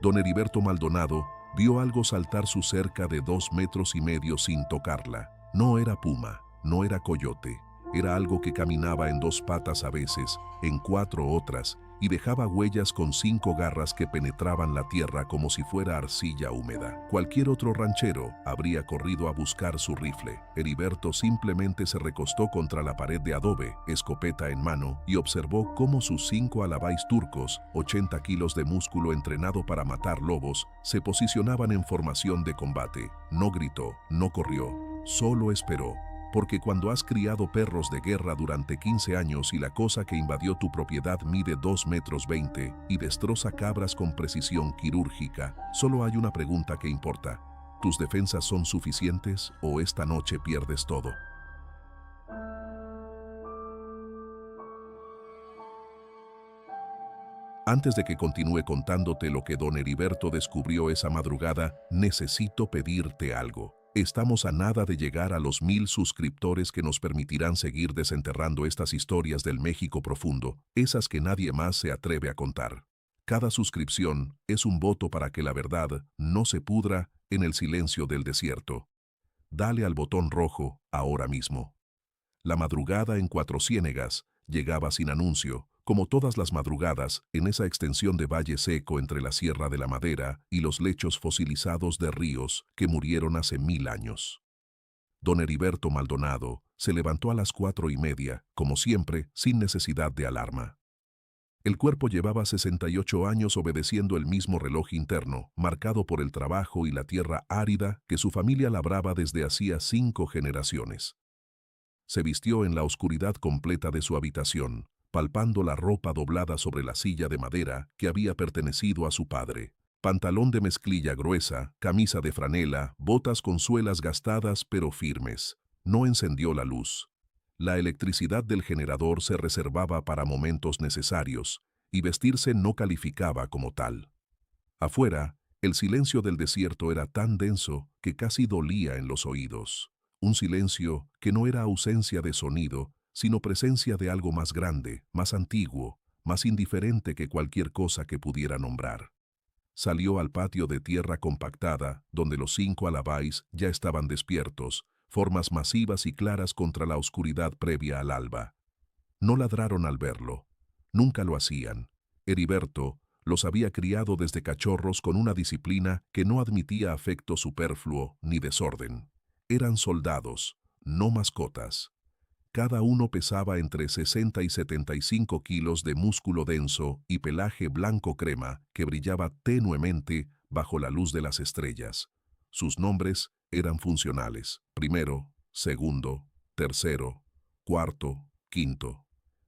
Don Heriberto Maldonado vio algo saltar su cerca de 2,5 metros sin tocarla. No era puma, no era coyote, era algo que caminaba en 2 patas a veces, en 4 otras, y dejaba huellas con 5 garras que penetraban la tierra como si fuera arcilla húmeda. Cualquier otro ranchero habría corrido a buscar su rifle. Heriberto simplemente se recostó contra la pared de adobe, escopeta en mano, y observó cómo sus 5 alabáis turcos, 80 kilos de músculo entrenado para matar lobos, se posicionaban en formación de combate. No gritó, no corrió, solo esperó. Porque cuando has criado perros de guerra durante 15 años y la cosa que invadió tu propiedad mide 2,20 metros y destroza cabras con precisión quirúrgica, solo hay una pregunta que importa. ¿Tus defensas son suficientes o esta noche pierdes todo? Antes de que continúe contándote lo que don Heriberto descubrió esa madrugada, necesito pedirte algo. Estamos a nada de llegar a los 1000 suscriptores que nos permitirán seguir desenterrando estas historias del México profundo, esas que nadie más se atreve a contar. Cada suscripción es un voto para que la verdad no se pudra en el silencio del desierto. Dale al botón rojo ahora mismo. La madrugada en Cuatro Ciénegas llegaba sin anuncio, como todas las madrugadas en esa extensión de valle seco entre la Sierra de la Madera y los lechos fosilizados de ríos que murieron hace 1000 años. Don Heriberto Maldonado se levantó a las 4:30, como siempre, sin necesidad de alarma. El cuerpo llevaba 68 años obedeciendo el mismo reloj interno, marcado por el trabajo y la tierra árida que su familia labraba desde hacía 5 generaciones. Se vistió en la oscuridad completa de su habitación, palpando la ropa doblada sobre la silla de madera que había pertenecido a su padre. Pantalón de mezclilla gruesa, camisa de franela, botas con suelas gastadas pero firmes. No encendió la luz. La electricidad del generador se reservaba para momentos necesarios, y vestirse no calificaba como tal. Afuera, el silencio del desierto era tan denso que casi dolía en los oídos. Un silencio que no era ausencia de sonido, sino presencia de algo más grande, más antiguo, más indiferente que cualquier cosa que pudiera nombrar. Salió al patio de tierra compactada, donde los 5 alabáis ya estaban despiertos, formas masivas y claras contra la oscuridad previa al alba. No ladraron al verlo. Nunca lo hacían. Heriberto los había criado desde cachorros con una disciplina que no admitía afecto superfluo ni desorden. Eran soldados, no mascotas. Cada uno pesaba entre 60 y 75 kilos de músculo denso y pelaje blanco crema que brillaba tenuemente bajo la luz de las estrellas. Sus nombres eran funcionales: primero, segundo, tercero, cuarto, quinto.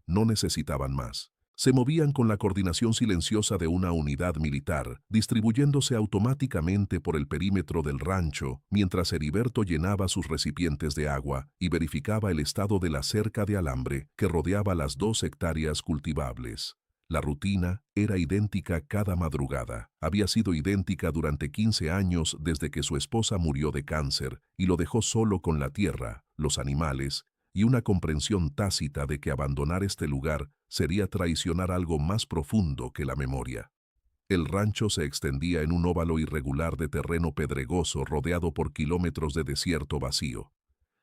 No necesitaban más. Se movían con la coordinación silenciosa de una unidad militar, distribuyéndose automáticamente por el perímetro del rancho, mientras Heriberto llenaba sus recipientes de agua y verificaba el estado de la cerca de alambre que rodeaba las 2 hectáreas cultivables. La rutina era idéntica cada madrugada. Había sido idéntica durante 15 años desde que su esposa murió de cáncer y lo dejó solo con la tierra, los animales, y una comprensión tácita de que abandonar este lugar sería traicionar algo más profundo que la memoria. El rancho se extendía en un óvalo irregular de terreno pedregoso rodeado por kilómetros de desierto vacío.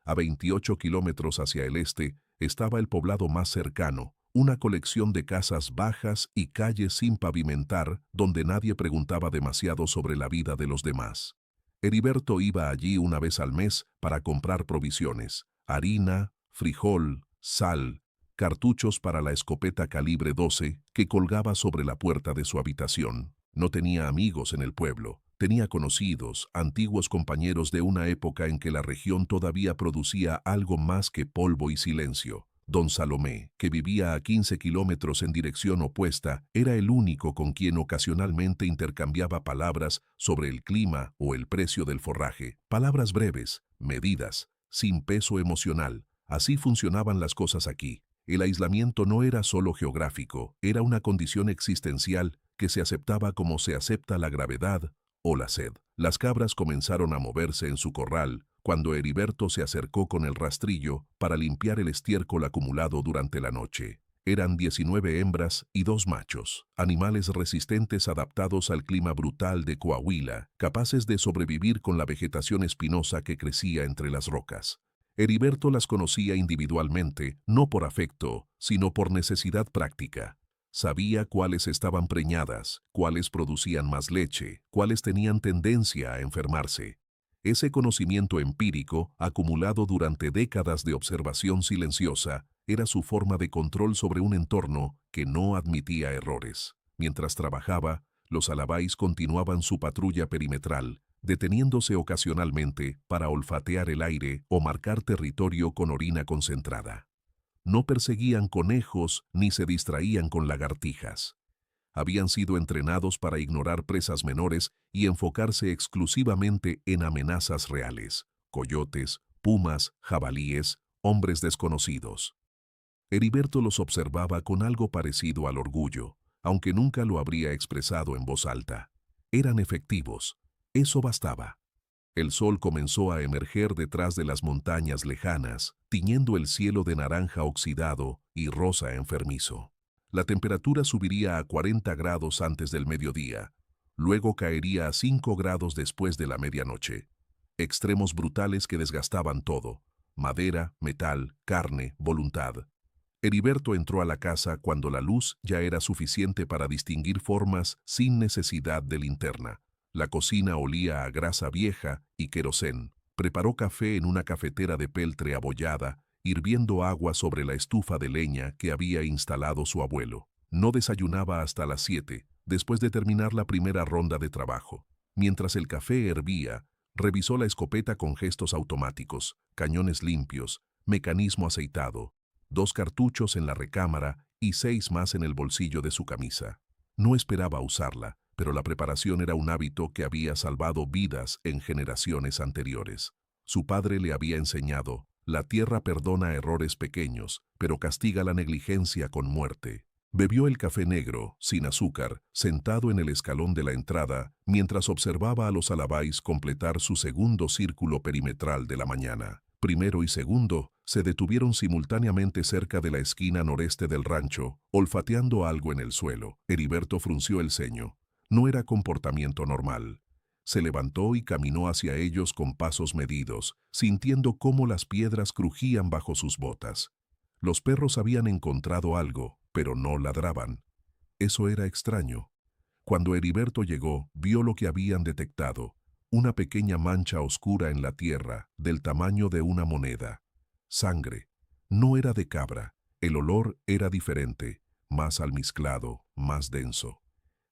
A 28 kilómetros hacia el este estaba el poblado más cercano, una colección de casas bajas y calles sin pavimentar donde nadie preguntaba demasiado sobre la vida de los demás. Heriberto iba allí una vez al mes para comprar provisiones: harina, frijol, sal, cartuchos para la escopeta calibre 12 que colgaba sobre la puerta de su habitación. No tenía amigos en el pueblo, tenía conocidos, antiguos compañeros de una época en que la región todavía producía algo más que polvo y silencio. Don Salomé, que vivía a 15 kilómetros en dirección opuesta, era el único con quien ocasionalmente intercambiaba palabras sobre el clima o el precio del forraje. Palabras breves, medidas, sin peso emocional. Así funcionaban las cosas aquí. El aislamiento no era solo geográfico, era una condición existencial que se aceptaba como se acepta la gravedad o la sed. Las cabras comenzaron a moverse en su corral cuando Heriberto se acercó con el rastrillo para limpiar el estiércol acumulado durante la noche. Eran 19 hembras y 2 machos, animales resistentes adaptados al clima brutal de Coahuila, capaces de sobrevivir con la vegetación espinosa que crecía entre las rocas. Heriberto las conocía individualmente, no por afecto, sino por necesidad práctica. Sabía cuáles estaban preñadas, cuáles producían más leche, cuáles tenían tendencia a enfermarse. Ese conocimiento empírico, acumulado durante décadas de observación silenciosa, era su forma de control sobre un entorno que no admitía errores. Mientras trabajaba, los alabáis continuaban su patrulla perimetral, deteniéndose ocasionalmente para olfatear el aire o marcar territorio con orina concentrada. No perseguían conejos ni se distraían con lagartijas. Habían sido entrenados para ignorar presas menores y enfocarse exclusivamente en amenazas reales: coyotes, pumas, jabalíes, hombres desconocidos. Heriberto los observaba con algo parecido al orgullo, aunque nunca lo habría expresado en voz alta. Eran efectivos. Eso bastaba. El sol comenzó a emerger detrás de las montañas lejanas, tiñendo el cielo de naranja oxidado y rosa enfermizo. La temperatura subiría a 40 grados antes del mediodía, luego caería a 5 grados después de la medianoche. Extremos brutales que desgastaban todo: madera, metal, carne, voluntad. Heriberto entró a la casa cuando la luz ya era suficiente para distinguir formas sin necesidad de linterna. La cocina olía a grasa vieja y querosén. Preparó café en una cafetera de peltre abollada, hirviendo agua sobre la estufa de leña que había instalado su abuelo. No desayunaba hasta las 7, después de terminar la primera ronda de trabajo. Mientras el café hervía, revisó la escopeta con gestos automáticos, cañones limpios, mecanismo aceitado, 2 cartuchos en la recámara y 6 más en el bolsillo de su camisa. No esperaba usarla, pero la preparación era un hábito que había salvado vidas en generaciones anteriores. Su padre le había enseñado: la tierra perdona errores pequeños, pero castiga la negligencia con muerte. Bebió el café negro, sin azúcar, sentado en el escalón de la entrada, mientras observaba a los alabáis completar su segundo círculo perimetral de la mañana. Primero y segundo se detuvieron simultáneamente cerca de la esquina noreste del rancho, olfateando algo en el suelo. Heriberto frunció el ceño. No era comportamiento normal. Se levantó y caminó hacia ellos con pasos medidos, sintiendo cómo las piedras crujían bajo sus botas. Los perros habían encontrado algo, pero no ladraban. Eso era extraño. Cuando Heriberto llegó, vio lo que habían detectado: una pequeña mancha oscura en la tierra, del tamaño de una moneda. Sangre. No era de cabra. El olor era diferente, más almizclado, más denso.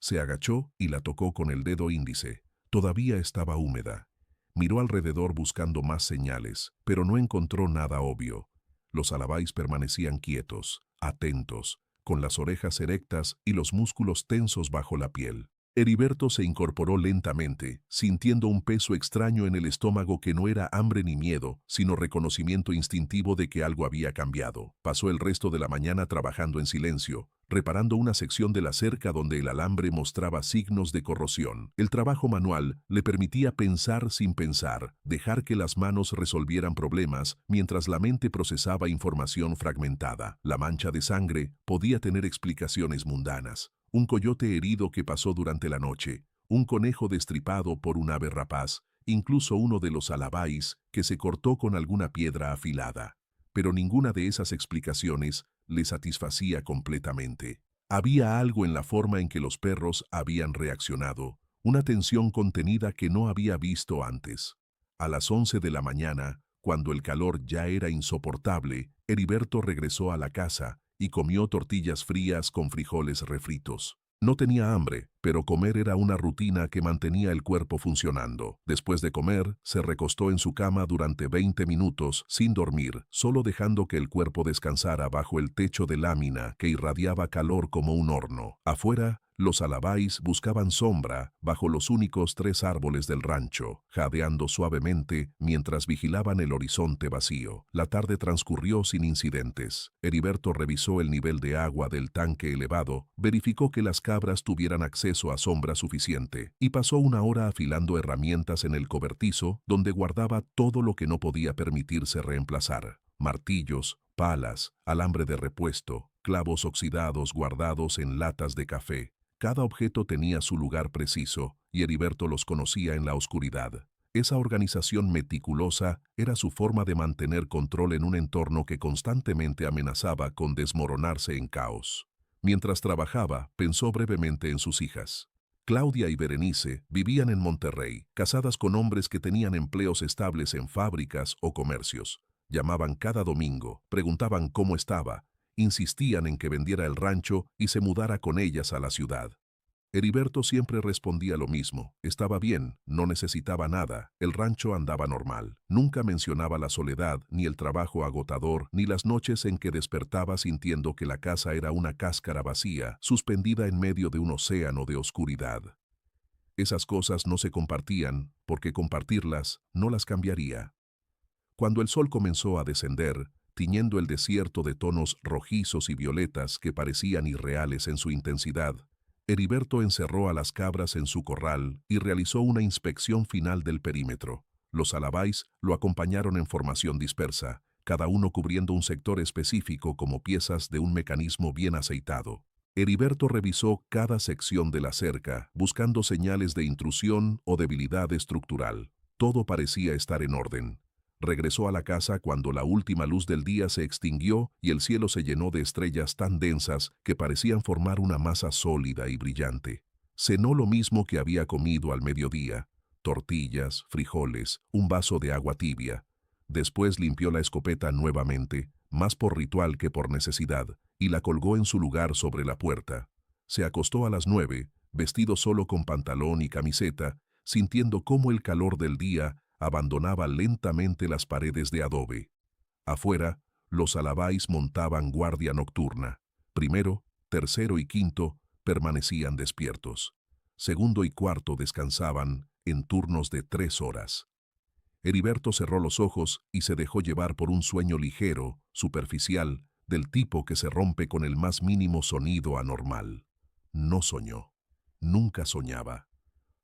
Se agachó y la tocó con el dedo índice. Todavía estaba húmeda. Miró alrededor buscando más señales, pero no encontró nada obvio. Los alabáis permanecían quietos, atentos, con las orejas erectas y los músculos tensos bajo la piel. Heriberto se incorporó lentamente, sintiendo un peso extraño en el estómago que no era hambre ni miedo, sino reconocimiento instintivo de que algo había cambiado. Pasó el resto de la mañana trabajando en silencio, reparando una sección de la cerca donde el alambre mostraba signos de corrosión. El trabajo manual le permitía pensar sin pensar, dejar que las manos resolvieran problemas mientras la mente procesaba información fragmentada. La mancha de sangre podía tener explicaciones mundanas: un coyote herido que pasó durante la noche, un conejo destripado por un ave rapaz, incluso uno de los alabáis que se cortó con alguna piedra afilada. Pero ninguna de esas explicaciones le satisfacía completamente. Había algo en la forma en que los perros habían reaccionado, una tensión contenida que no había visto antes. A las 11 de la mañana, cuando el calor ya era insoportable, Heriberto regresó a la casa y comió tortillas frías con frijoles refritos. No tenía hambre, pero comer era una rutina que mantenía el cuerpo funcionando. Después de comer, se recostó en su cama durante 20 minutos sin dormir, solo dejando que el cuerpo descansara bajo el techo de lámina que irradiaba calor como un horno. Afuera, los alabáis buscaban sombra bajo los únicos 3 árboles del rancho, jadeando suavemente mientras vigilaban el horizonte vacío. La tarde transcurrió sin incidentes. Heriberto revisó el nivel de agua del tanque elevado, verificó que las cabras tuvieran acceso a sombra suficiente y pasó una hora afilando herramientas en el cobertizo donde guardaba todo lo que no podía permitirse reemplazar: martillos, Palas, alambre de repuesto, clavos oxidados guardados en latas de café. Cada objeto tenía su lugar preciso, y Heriberto los conocía en la oscuridad. Esa organización meticulosa era su forma de mantener control en un entorno que constantemente amenazaba con desmoronarse en caos. Mientras trabajaba, pensó brevemente en sus hijas. Claudia y Berenice vivían en Monterrey, casadas con hombres que tenían empleos estables en fábricas o comercios. Llamaban cada domingo, preguntaban cómo estaba, insistían en que vendiera el rancho y se mudara con ellas a la ciudad. Heriberto siempre respondía lo mismo: estaba bien, no necesitaba nada, el rancho andaba normal. Nunca mencionaba la soledad, ni el trabajo agotador, ni las noches en que despertaba sintiendo que la casa era una cáscara vacía, suspendida en medio de un océano de oscuridad. Esas cosas no se compartían, porque compartirlas no las cambiaría. Cuando el sol comenzó a descender, tiñendo el desierto de tonos rojizos y violetas que parecían irreales en su intensidad, Heriberto encerró a las cabras en su corral y realizó una inspección final del perímetro. Los alabáis lo acompañaron en formación dispersa, cada uno cubriendo un sector específico como piezas de un mecanismo bien aceitado. Heriberto revisó cada sección de la cerca, buscando señales de intrusión o debilidad estructural. Todo parecía estar en orden. Regresó a la casa cuando la última luz del día se extinguió y el cielo se llenó de estrellas tan densas que parecían formar una masa sólida y brillante. Cenó lo mismo que había comido al mediodía: tortillas, frijoles, un vaso de agua tibia. Después limpió la escopeta nuevamente, más por ritual que por necesidad, y la colgó en su lugar sobre la puerta. Se acostó a las 9, vestido solo con pantalón y camiseta, sintiendo cómo el calor del día abandonaba lentamente las paredes de adobe. Afuera, los alabáis montaban guardia nocturna. Primero, tercero y quinto permanecían despiertos. Segundo y cuarto descansaban en turnos de 3 horas. Heriberto cerró los ojos y se dejó llevar por un sueño ligero, superficial, del tipo que se rompe con el más mínimo sonido anormal. No soñó. Nunca soñaba.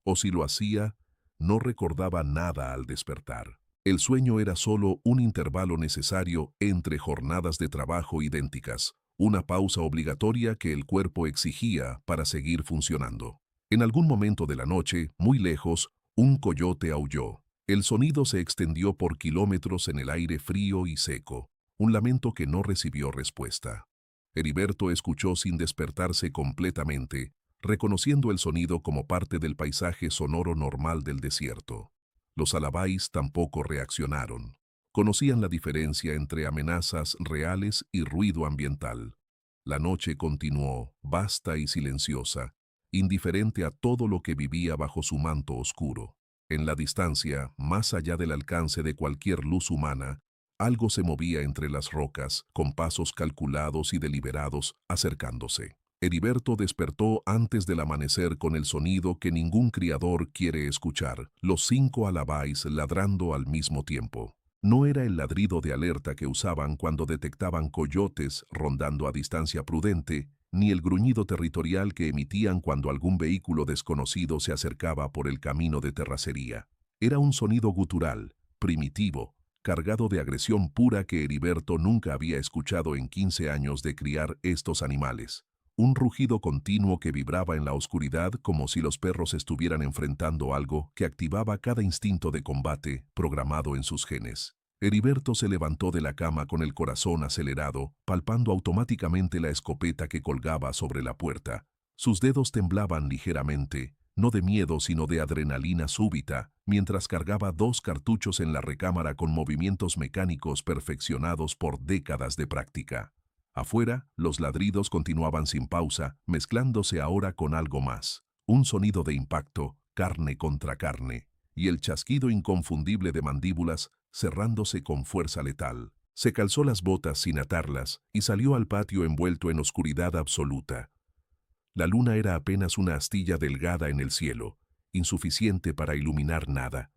O si lo hacía, no recordaba nada al despertar. El sueño era solo un intervalo necesario entre jornadas de trabajo idénticas, una pausa obligatoria que el cuerpo exigía para seguir funcionando. En algún momento de la noche, muy lejos, un coyote aulló. El sonido se extendió por kilómetros en el aire frío y seco, un lamento que no recibió respuesta. Heriberto escuchó sin despertarse completamente, reconociendo el sonido como parte del paisaje sonoro normal del desierto. Los alabáis tampoco reaccionaron. Conocían la diferencia entre amenazas reales y ruido ambiental. La noche continuó, vasta y silenciosa, indiferente a todo lo que vivía bajo su manto oscuro. En la distancia, más allá del alcance de cualquier luz humana, algo se movía entre las rocas, con pasos calculados y deliberados, acercándose. Heriberto despertó antes del amanecer con el sonido que ningún criador quiere escuchar: los 5 alabáis ladrando al mismo tiempo. No era el ladrido de alerta que usaban cuando detectaban coyotes rondando a distancia prudente, ni el gruñido territorial que emitían cuando algún vehículo desconocido se acercaba por el camino de terracería. Era un sonido gutural, primitivo, cargado de agresión pura que Heriberto nunca había escuchado en 15 años de criar estos animales. Un rugido continuo que vibraba en la oscuridad como si los perros estuvieran enfrentando algo que activaba cada instinto de combate programado en sus genes. Heriberto se levantó de la cama con el corazón acelerado, palpando automáticamente la escopeta que colgaba sobre la puerta. Sus dedos temblaban ligeramente, no de miedo sino de adrenalina súbita, mientras cargaba 2 cartuchos en la recámara con movimientos mecánicos perfeccionados por décadas de práctica. Afuera, los ladridos continuaban sin pausa, mezclándose ahora con algo más. Un sonido de impacto, carne contra carne, y el chasquido inconfundible de mandíbulas cerrándose con fuerza letal. Se calzó las botas sin atarlas y salió al patio envuelto en oscuridad absoluta. La luna era apenas una astilla delgada en el cielo, insuficiente para iluminar nada.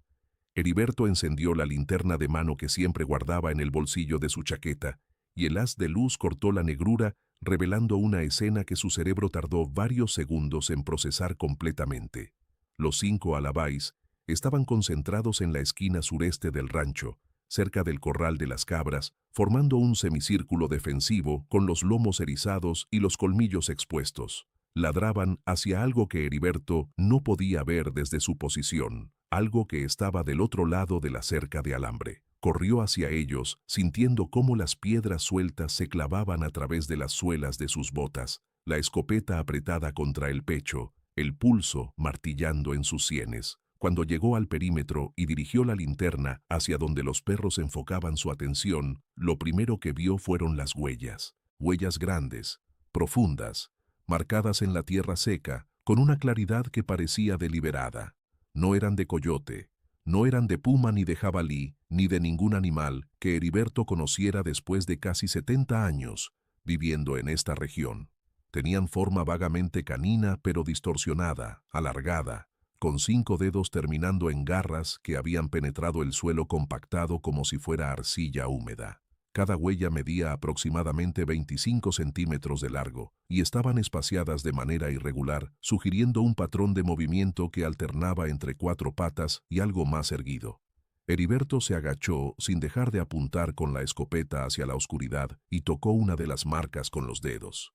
Heriberto encendió la linterna de mano que siempre guardaba en el bolsillo de su chaqueta, y el haz de luz cortó la negrura, revelando una escena que su cerebro tardó varios segundos en procesar completamente. Los 5 alabáis estaban concentrados en la esquina sureste del rancho, cerca del corral de las cabras, formando un semicírculo defensivo con los lomos erizados y los colmillos expuestos. Ladraban hacia algo que Heriberto no podía ver desde su posición, algo que estaba del otro lado de la cerca de alambre. Corrió hacia ellos, sintiendo cómo las piedras sueltas se clavaban a través de las suelas de sus botas, la escopeta apretada contra el pecho, el pulso martillando en sus sienes. Cuando llegó al perímetro y dirigió la linterna hacia donde los perros enfocaban su atención, lo primero que vio fueron las huellas. Huellas grandes, profundas, marcadas en la tierra seca, con una claridad que parecía deliberada. No eran de coyote, no eran de puma ni de jabalí, ni de ningún animal que Heriberto conociera después de casi 70 años viviendo en esta región. Tenían forma vagamente canina pero distorsionada, alargada, con 5 dedos terminando en garras que habían penetrado el suelo compactado como si fuera arcilla húmeda. Cada huella medía aproximadamente 25 centímetros de largo y estaban espaciadas de manera irregular, sugiriendo un patrón de movimiento que alternaba entre 4 patas y algo más erguido. Heriberto se agachó sin dejar de apuntar con la escopeta hacia la oscuridad y tocó una de las marcas con los dedos.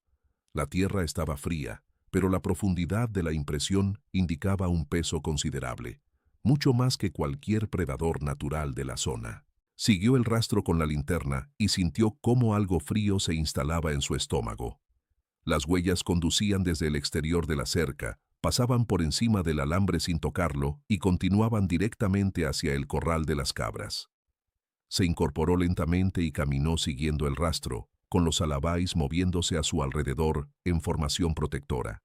La tierra estaba fría, pero la profundidad de la impresión indicaba un peso considerable, mucho más que cualquier predador natural de la zona. Siguió el rastro con la linterna y sintió cómo algo frío se instalaba en su estómago. Las huellas conducían desde el exterior de la cerca, pasaban por encima del alambre sin tocarlo y continuaban directamente hacia el corral de las cabras. Se incorporó lentamente y caminó siguiendo el rastro, con los alabáis moviéndose a su alrededor en formación protectora.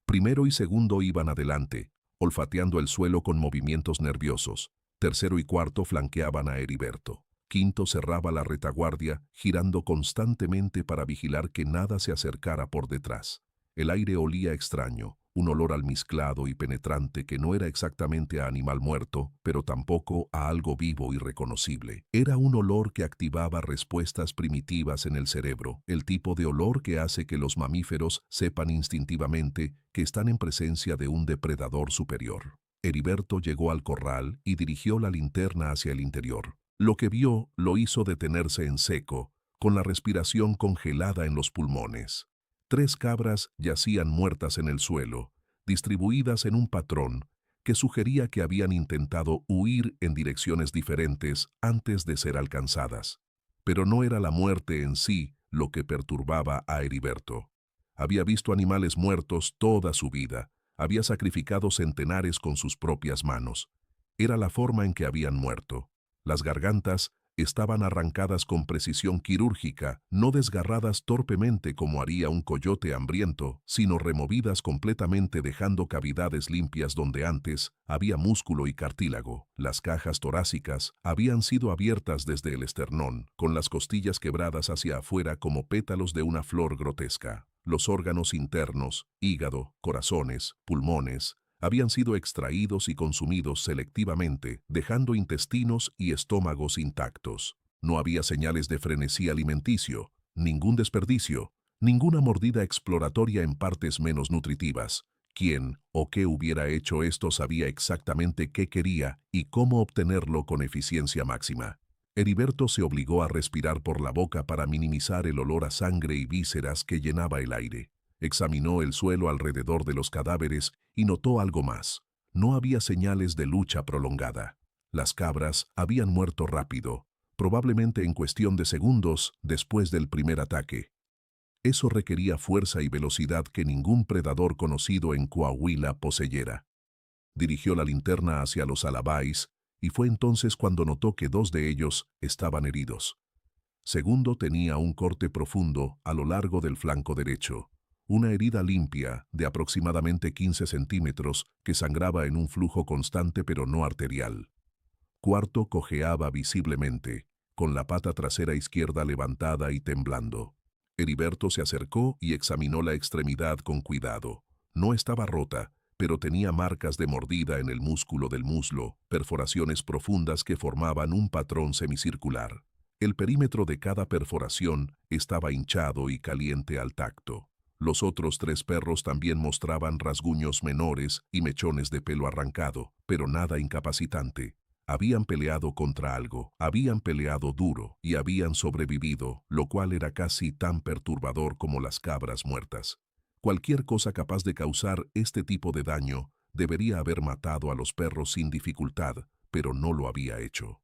Primero y segundo iban adelante, olfateando el suelo con movimientos nerviosos. Tercero y cuarto flanqueaban a Heriberto. Quinto cerraba la retaguardia, girando constantemente para vigilar que nada se acercara por detrás. El aire olía extraño, un olor almizclado y penetrante que no era exactamente a animal muerto, pero tampoco a algo vivo y reconocible. Era un olor que activaba respuestas primitivas en el cerebro, el tipo de olor que hace que los mamíferos sepan instintivamente que están en presencia de un depredador superior. Heriberto llegó al corral y dirigió la linterna hacia el interior. Lo que vio lo hizo detenerse en seco, con la respiración congelada en los pulmones. 3 cabras yacían muertas en el suelo, distribuidas en un patrón que sugería que habían intentado huir en direcciones diferentes antes de ser alcanzadas. Pero no era la muerte en sí lo que perturbaba a Heriberto. Había visto animales muertos toda su vida, había sacrificado centenares con sus propias manos. Era la forma en que habían muerto. Las gargantas estaban arrancadas con precisión quirúrgica, no desgarradas torpemente como haría un coyote hambriento, sino removidas completamente dejando cavidades limpias donde antes había músculo y cartílago. Las cajas torácicas habían sido abiertas desde el esternón, con las costillas quebradas hacia afuera como pétalos de una flor grotesca. Los órganos internos, hígado, corazones, pulmones, habían sido extraídos y consumidos selectivamente, dejando intestinos y estómagos intactos. No había señales de frenesí alimenticio, ningún desperdicio, ninguna mordida exploratoria en partes menos nutritivas. Quién o qué hubiera hecho esto sabía exactamente qué quería y cómo obtenerlo con eficiencia máxima. Heriberto se obligó a respirar por la boca para minimizar el olor a sangre y vísceras que llenaba el aire. Examinó el suelo alrededor de los cadáveres y notó algo más. No había señales de lucha prolongada. Las cabras habían muerto rápido, probablemente en cuestión de segundos después del primer ataque. Eso requería fuerza y velocidad que ningún predador conocido en Coahuila poseyera. Dirigió la linterna hacia los alabáis y fue entonces cuando notó que 2 de ellos estaban heridos. Segundo tenía un corte profundo a lo largo del flanco derecho. Una herida limpia de aproximadamente 15 centímetros que sangraba en un flujo constante pero no arterial. Cuarto cojeaba visiblemente, con la pata trasera izquierda levantada y temblando. Heriberto se acercó y examinó la extremidad con cuidado. No estaba rota, pero tenía marcas de mordida en el músculo del muslo, perforaciones profundas que formaban un patrón semicircular. El perímetro de cada perforación estaba hinchado y caliente al tacto. Los otros 3 perros también mostraban rasguños menores y mechones de pelo arrancado, pero nada incapacitante. Habían peleado contra algo, habían peleado duro y habían sobrevivido, lo cual era casi tan perturbador como las cabras muertas. Cualquier cosa capaz de causar este tipo de daño debería haber matado a los perros sin dificultad, pero no lo había hecho.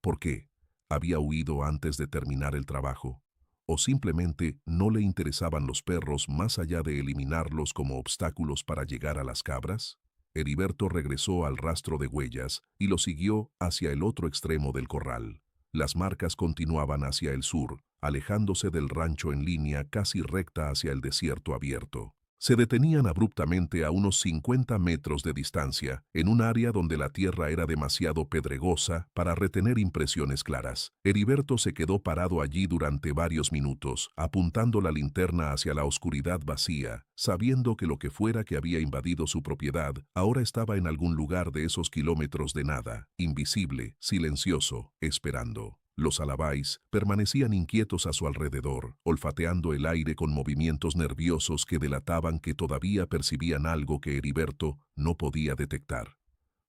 ¿Por qué? ¿Había huido antes de terminar el trabajo? ¿O simplemente no le interesaban los perros más allá de eliminarlos como obstáculos para llegar a las cabras? Heriberto regresó al rastro de huellas y lo siguió hacia el otro extremo del corral. Las marcas continuaban hacia el sur, alejándose del rancho en línea casi recta hacia el desierto abierto. Se detenían abruptamente a unos 50 metros de distancia, en un área donde la tierra era demasiado pedregosa para retener impresiones claras. Heriberto se quedó parado allí durante varios minutos, apuntando la linterna hacia la oscuridad vacía, sabiendo que lo que fuera que había invadido su propiedad ahora estaba en algún lugar de esos kilómetros de nada, invisible, silencioso, esperando. Los alabáis permanecían inquietos a su alrededor, olfateando el aire con movimientos nerviosos que delataban que todavía percibían algo que Heriberto no podía detectar.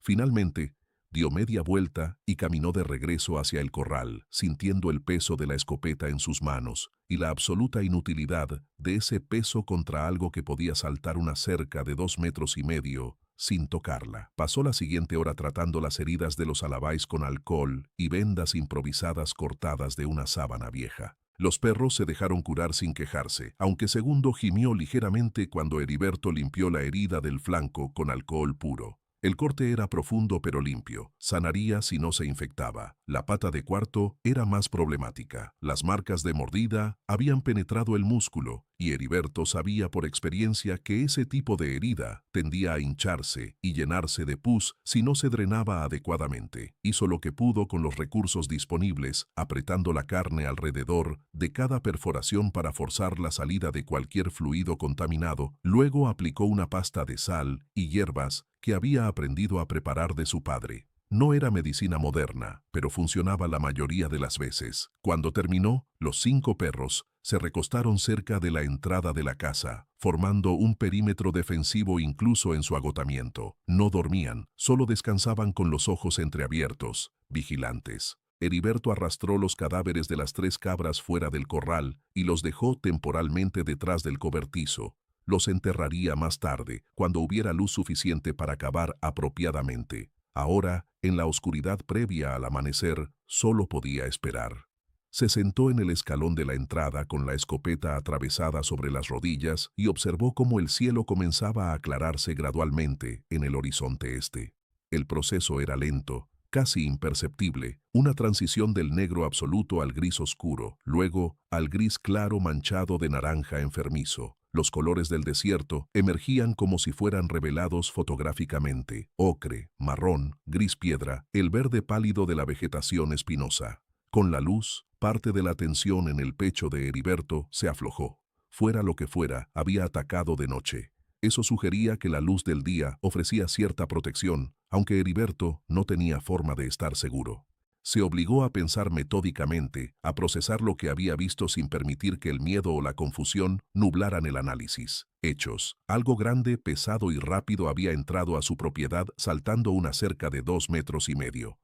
Finalmente, dio media vuelta y caminó de regreso hacia el corral, sintiendo el peso de la escopeta en sus manos y la absoluta inutilidad de ese peso contra algo que podía saltar una cerca de 2,5 metros sin tocarla. Pasó la siguiente hora tratando las heridas de los alabáis con alcohol y vendas improvisadas cortadas de una sábana vieja. Los perros se dejaron curar sin quejarse, aunque Segundo gimió ligeramente cuando Heriberto limpió la herida del flanco con alcohol puro. El corte era profundo pero limpio, sanaría si no se infectaba. La pata de Cuarto era más problemática. Las marcas de mordida habían penetrado el músculo y Heriberto sabía por experiencia que ese tipo de herida tendía a hincharse y llenarse de pus si no se drenaba adecuadamente. Hizo lo que pudo con los recursos disponibles, apretando la carne alrededor de cada perforación para forzar la salida de cualquier fluido contaminado. Luego aplicó una pasta de sal y hierbas que había aprendido a preparar de su padre. No era medicina moderna, pero funcionaba la mayoría de las veces. Cuando terminó, los 5 perros se recostaron cerca de la entrada de la casa, formando un perímetro defensivo incluso en su agotamiento. No dormían, solo descansaban con los ojos entreabiertos, vigilantes. Heriberto arrastró los cadáveres de las 3 cabras fuera del corral y los dejó temporalmente detrás del cobertizo. Los enterraría más tarde, cuando hubiera luz suficiente para cavar apropiadamente. Ahora, en la oscuridad previa al amanecer, solo podía esperar. Se sentó en el escalón de la entrada con la escopeta atravesada sobre las rodillas y observó cómo el cielo comenzaba a aclararse gradualmente en el horizonte este. El proceso era lento, casi imperceptible, una transición del negro absoluto al gris oscuro, luego al gris claro manchado de naranja enfermizo. Los colores del desierto emergían como si fueran revelados fotográficamente: ocre, marrón, gris piedra, el verde pálido de la vegetación espinosa. Con la luz, parte de la tensión en el pecho de Heriberto se aflojó. Fuera lo que fuera, había atacado de noche. Eso sugería que la luz del día ofrecía cierta protección, aunque Heriberto no tenía forma de estar seguro. Se obligó a pensar metódicamente, a procesar lo que había visto sin permitir que el miedo o la confusión nublaran el análisis. Hechos. Algo grande, pesado y rápido había entrado a su propiedad saltando una cerca de 2,5 metros.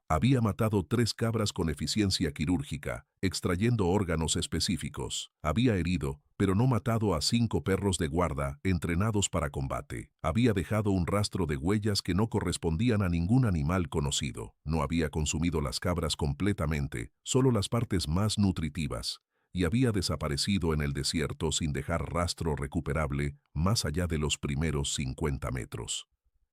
Había matado 3 cabras con eficiencia quirúrgica, extrayendo órganos específicos. Había herido, pero no matado a 5 perros de guarda entrenados para combate. Había dejado un rastro de huellas que no correspondían a ningún animal conocido. No había consumido las cabras completamente, solo las partes más nutritivas, y había desaparecido en el desierto sin dejar rastro recuperable más allá de los primeros 50 metros.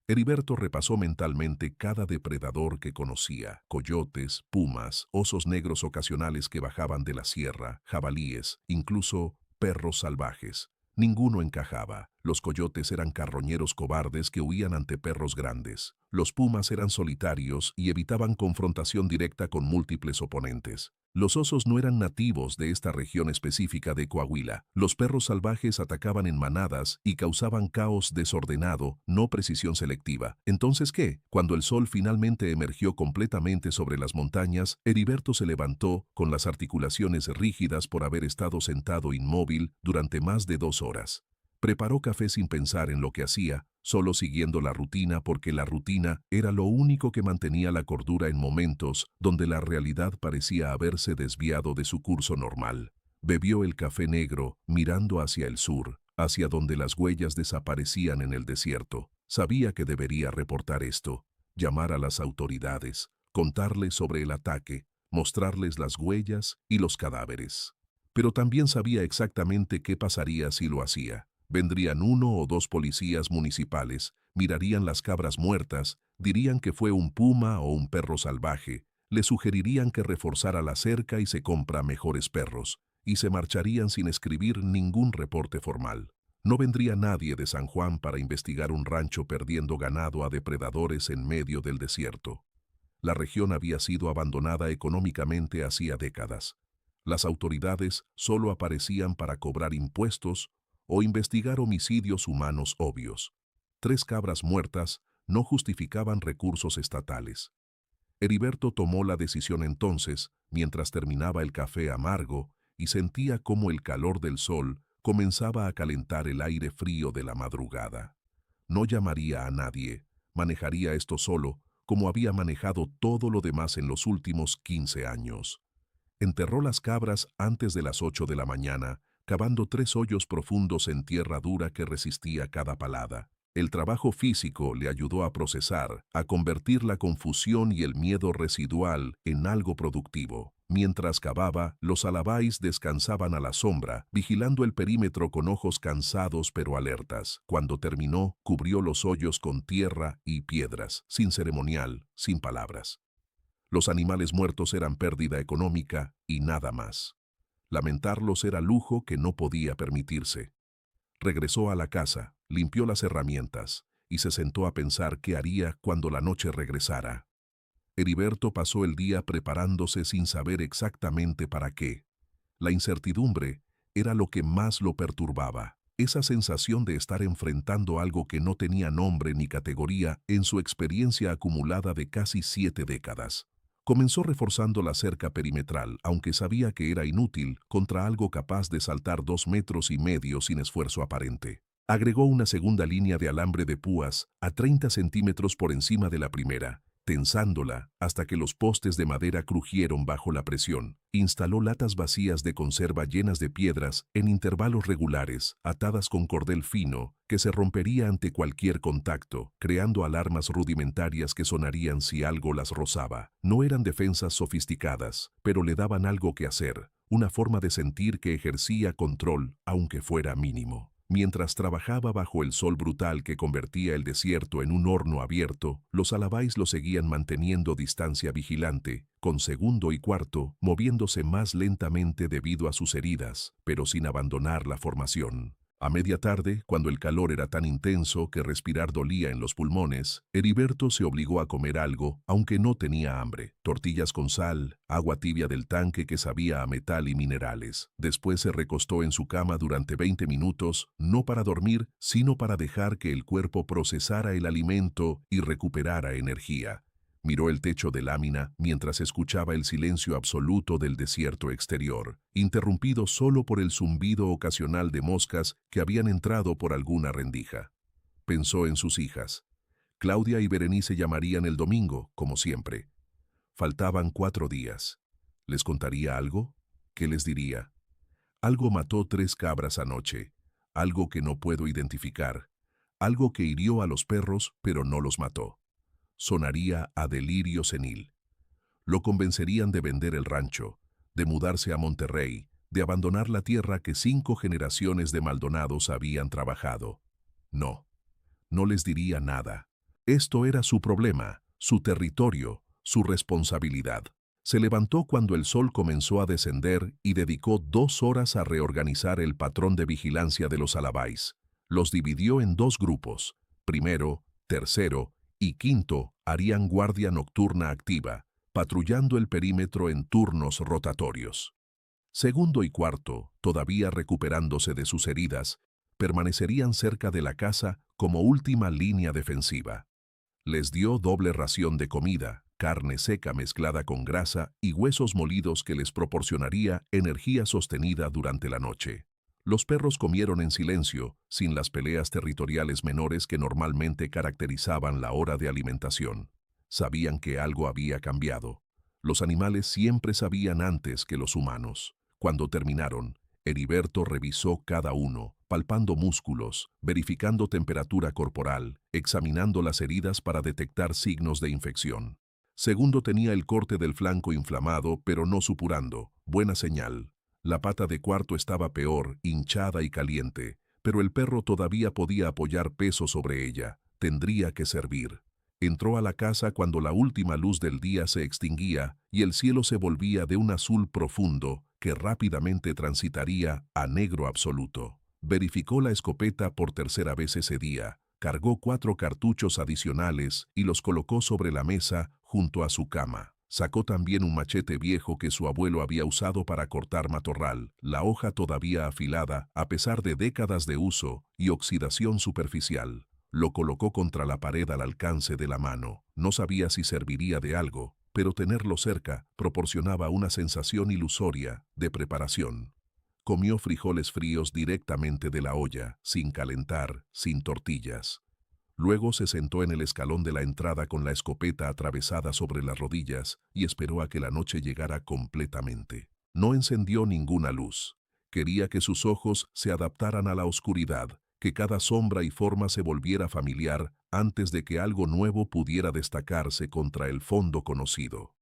Heriberto repasó mentalmente cada depredador que conocía: coyotes, pumas, osos negros ocasionales que bajaban de la sierra, jabalíes, incluso perros salvajes. Ninguno encajaba. Los coyotes eran carroñeros cobardes que huían ante perros grandes. Los pumas eran solitarios y evitaban confrontación directa con múltiples oponentes. Los osos no eran nativos de esta región específica de Coahuila. Los perros salvajes atacaban en manadas y causaban caos desordenado, no precisión selectiva. ¿Entonces qué? Cuando el sol finalmente emergió completamente sobre las montañas, Heriberto se levantó con las articulaciones rígidas por haber estado sentado inmóvil durante más de 2 horas. Preparó café sin pensar en lo que hacía, solo siguiendo la rutina porque la rutina era lo único que mantenía la cordura en momentos donde la realidad parecía haberse desviado de su curso normal. Bebió el café negro, mirando hacia el sur, hacia donde las huellas desaparecían en el desierto. Sabía que debería reportar esto, llamar a las autoridades, contarles sobre el ataque, mostrarles las huellas y los cadáveres. Pero también sabía exactamente qué pasaría si lo hacía. Vendrían 1 o 2 policías municipales, mirarían las cabras muertas, dirían que fue un puma o un perro salvaje, le sugerirían que reforzara la cerca y se compra mejores perros, y se marcharían sin escribir ningún reporte formal. No vendría nadie de San Juan para investigar un rancho perdiendo ganado a depredadores en medio del desierto. La región había sido abandonada económicamente hacía décadas. Las autoridades solo aparecían para cobrar impuestos o investigar homicidios humanos obvios. 3 cabras muertas no justificaban recursos estatales. Heriberto tomó la decisión entonces, mientras terminaba el café amargo, y sentía cómo el calor del sol comenzaba a calentar el aire frío de la madrugada. No llamaría a nadie, manejaría esto solo, como había manejado todo lo demás en los últimos 15 años. Enterró las cabras antes de las 8 de la mañana, cavando 3 hoyos profundos en tierra dura que resistía cada palada. El trabajo físico le ayudó a procesar, a convertir la confusión y el miedo residual en algo productivo. Mientras cavaba, los alabáis descansaban a la sombra, vigilando el perímetro con ojos cansados pero alertas. Cuando terminó, cubrió los hoyos con tierra y piedras, sin ceremonial, sin palabras. Los animales muertos eran pérdida económica y nada más. Lamentarlos era lujo que no podía permitirse. Regresó a la casa, limpió las herramientas y se sentó a pensar qué haría cuando la noche regresara. Heriberto pasó el día preparándose sin saber exactamente para qué. La incertidumbre era lo que más lo perturbaba. Esa sensación de estar enfrentando algo que no tenía nombre ni categoría en su experiencia acumulada de casi 7 décadas. Comenzó reforzando la cerca perimetral, aunque sabía que era inútil contra algo capaz de saltar 2,5 metros sin esfuerzo aparente. Agregó una segunda línea de alambre de púas a 30 centímetros por encima de la primera, tensándola hasta que los postes de madera crujieron bajo la presión. Instaló latas vacías de conserva llenas de piedras en intervalos regulares, atadas con cordel fino, que se rompería ante cualquier contacto, creando alarmas rudimentarias que sonarían si algo las rozaba. No eran defensas sofisticadas, pero le daban algo que hacer, una forma de sentir que ejercía control, aunque fuera mínimo. Mientras trabajaba bajo el sol brutal que convertía el desierto en un horno abierto, los alabáis lo seguían manteniendo distancia vigilante, con segundo y cuarto, moviéndose más lentamente debido a sus heridas, pero sin abandonar la formación. A media tarde, cuando el calor era tan intenso que respirar dolía en los pulmones, Heriberto se obligó a comer algo, aunque no tenía hambre. Tortillas con sal, agua tibia del tanque que sabía a metal y minerales. Después se recostó en su cama durante 20 minutos, no para dormir, sino para dejar que el cuerpo procesara el alimento y recuperara energía. Miró el techo de lámina mientras escuchaba el silencio absoluto del desierto exterior, interrumpido solo por el zumbido ocasional de moscas que habían entrado por alguna rendija. Pensó en sus hijas. Claudia y Berenice llamarían el domingo, como siempre. Faltaban 4 días. ¿Les contaría algo? ¿Qué les diría? Algo mató 3 cabras anoche, algo que no puedo identificar, algo que hirió a los perros pero no los mató. Sonaría a delirio senil. Lo convencerían de vender el rancho, de mudarse a Monterrey, de abandonar la tierra que 5 generaciones de Maldonados habían trabajado. No, no les diría nada. Esto era su problema, su territorio, su responsabilidad. Se levantó cuando el sol comenzó a descender y dedicó 2 horas a reorganizar el patrón de vigilancia de los alabáis. Los dividió en 2 grupos. Primero, tercero y quinto harían guardia nocturna activa, patrullando el perímetro en turnos rotatorios. Segundo y cuarto, todavía recuperándose de sus heridas, permanecerían cerca de la casa como última línea defensiva. Les dio doble ración de comida, carne seca mezclada con grasa y huesos molidos que les proporcionaría energía sostenida durante la noche. Los perros comieron en silencio, sin las peleas territoriales menores que normalmente caracterizaban la hora de alimentación. Sabían que algo había cambiado. Los animales siempre sabían antes que los humanos. Cuando terminaron, Heriberto revisó cada uno, palpando músculos, verificando temperatura corporal, examinando las heridas para detectar signos de infección. Segundo tenía el corte del flanco inflamado, pero no supurando. Buena señal. La pata de cuarto estaba peor, hinchada y caliente, pero el perro todavía podía apoyar peso sobre ella. Tendría que servir. Entró a la casa cuando la última luz del día se extinguía y el cielo se volvía de un azul profundo que rápidamente transitaría a negro absoluto. Verificó la escopeta por tercera vez ese día, cargó 4 cartuchos adicionales y los colocó sobre la mesa junto a su cama. Sacó también un machete viejo que su abuelo había usado para cortar matorral, la hoja todavía afilada a pesar de décadas de uso y oxidación superficial. Lo colocó contra la pared al alcance de la mano. No sabía si serviría de algo, pero tenerlo cerca proporcionaba una sensación ilusoria de preparación. Comió frijoles fríos directamente de la olla, sin calentar, sin tortillas. Luego se sentó en el escalón de la entrada con la escopeta atravesada sobre las rodillas y esperó a que la noche llegara completamente. No encendió ninguna luz. Quería que sus ojos se adaptaran a la oscuridad, que cada sombra y forma se volviera familiar antes de que algo nuevo pudiera destacarse contra el fondo conocido.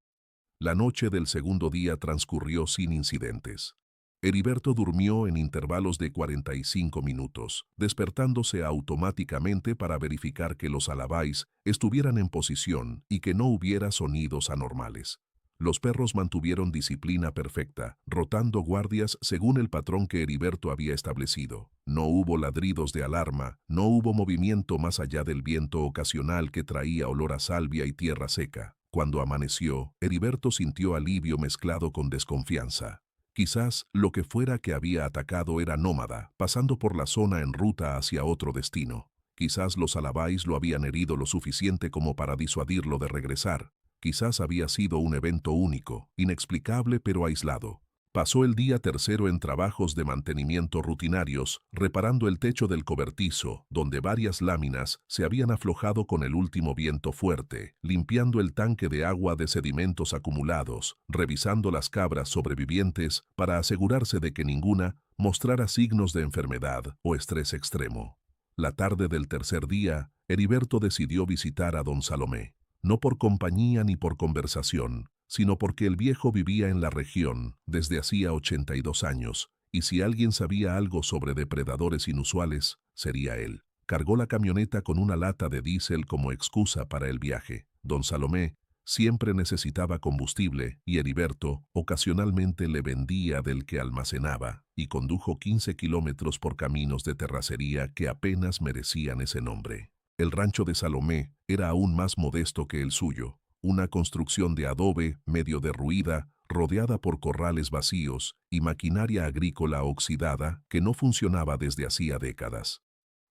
La noche del segundo día transcurrió sin incidentes. Heriberto durmió en intervalos de 45 minutos, despertándose automáticamente para verificar que los alabáis estuvieran en posición y que no hubiera sonidos anormales. Los perros mantuvieron disciplina perfecta, rotando guardias según el patrón que Heriberto había establecido. No hubo ladridos de alarma, no hubo movimiento más allá del viento ocasional que traía olor a salvia y tierra seca. Cuando amaneció, Heriberto sintió alivio mezclado con desconfianza. Quizás lo que fuera que había atacado era nómada, pasando por la zona en ruta hacia otro destino. Quizás los alabáis lo habían herido lo suficiente como para disuadirlo de regresar. Quizás había sido un evento único, inexplicable pero aislado. Pasó el día tercero en trabajos de mantenimiento rutinarios, reparando el techo del cobertizo, donde varias láminas se habían aflojado con el último viento fuerte, limpiando el tanque de agua de sedimentos acumulados, revisando las cabras sobrevivientes para asegurarse de que ninguna mostrara signos de enfermedad o estrés extremo. La tarde del tercer día, Heriberto decidió visitar a don Salomé. No por compañía ni por conversación, sino porque el viejo vivía en la región desde hacía 82 años, y si alguien sabía algo sobre depredadores inusuales, sería él. Cargó la camioneta con una lata de diésel como excusa para el viaje. Don Salomé siempre necesitaba combustible y Heriberto ocasionalmente le vendía del que almacenaba, y condujo 15 kilómetros por caminos de terracería que apenas merecían ese nombre. El rancho de Salomé era aún más modesto que el suyo, una construcción de adobe medio derruida, rodeada por corrales vacíos y maquinaria agrícola oxidada que no funcionaba desde hacía décadas.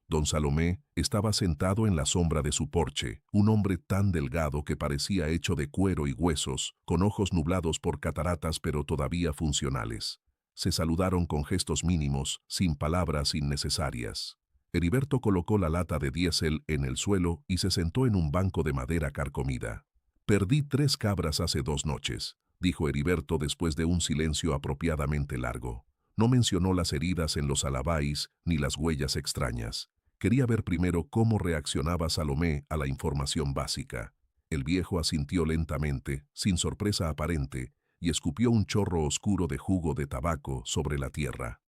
Don Salomé estaba sentado en la sombra de su porche, un hombre tan delgado que parecía hecho de cuero y huesos, con ojos nublados por cataratas pero todavía funcionales. Se saludaron con gestos mínimos, sin palabras innecesarias. Heriberto colocó la lata de diésel en el suelo y se sentó en un banco de madera carcomida. «Perdí 3 cabras hace 2 noches», dijo Heriberto después de un silencio apropiadamente largo. No mencionó las heridas en los alabáis ni las huellas extrañas. Quería ver primero cómo reaccionaba Salomé a la información básica. El viejo asintió lentamente, sin sorpresa aparente, y escupió un chorro oscuro de jugo de tabaco sobre la tierra.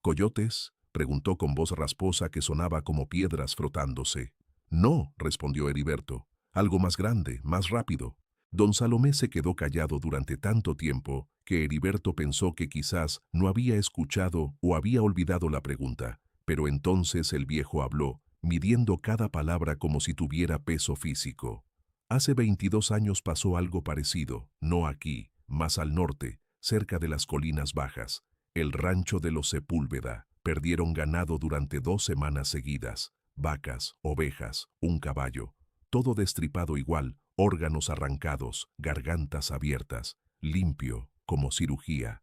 «¿Coyotes?», preguntó con voz rasposa que sonaba como piedras frotándose. «No», respondió Heriberto. «Algo más grande, más rápido». Don Salomé se quedó callado durante tanto tiempo que Heriberto pensó que quizás no había escuchado o había olvidado la pregunta. Pero entonces el viejo habló, midiendo cada palabra como si tuviera peso físico. «Hace 22 años pasó algo parecido, no aquí, más al norte, cerca de las colinas bajas. El rancho de los Sepúlveda. Perdieron ganado durante 2 semanas seguidas. Vacas, ovejas, un caballo. Todo destripado igual, órganos arrancados, gargantas abiertas, limpio, como cirugía.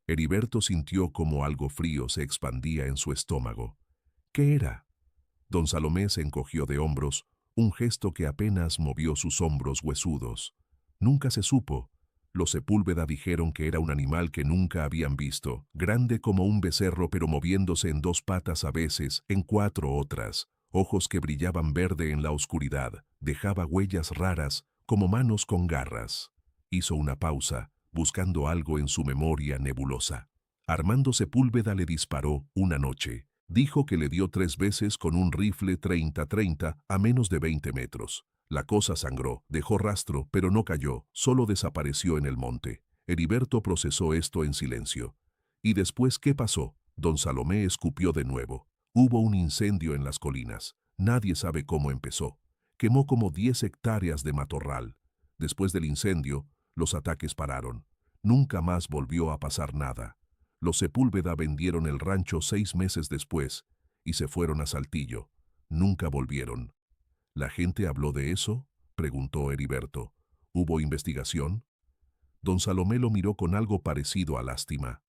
Heriberto sintió como algo frío se expandía en su estómago. ¿Qué era? Don Salomé se encogió de hombros, un gesto que apenas movió sus hombros huesudos. Nunca se supo. Los Sepúlveda dijeron que era un animal que nunca habían visto, grande como un becerro pero moviéndose en dos patas a veces, en cuatro otras, ojos que brillaban verde en la oscuridad, dejaba huellas raras, como manos con garras. Hizo una pausa, buscando algo en su memoria nebulosa. Armando Sepúlveda le disparó una noche. Dijo que le dio 3 veces con un rifle 30-30 a menos de 20 metros. La cosa sangró, dejó rastro, pero no cayó, solo desapareció en el monte. Heriberto procesó esto en silencio. ¿Y después qué pasó? Don Salomé escupió de nuevo. Hubo un incendio en las colinas. Nadie sabe cómo empezó. Quemó como 10 hectáreas de matorral. Después del incendio, los ataques pararon. Nunca más volvió a pasar nada. Los Sepúlveda vendieron el rancho 6 meses después y se fueron a Saltillo. Nunca volvieron. ¿La gente habló de eso?, preguntó Heriberto. ¿Hubo investigación? Don Salomé lo miró con algo parecido a lástima.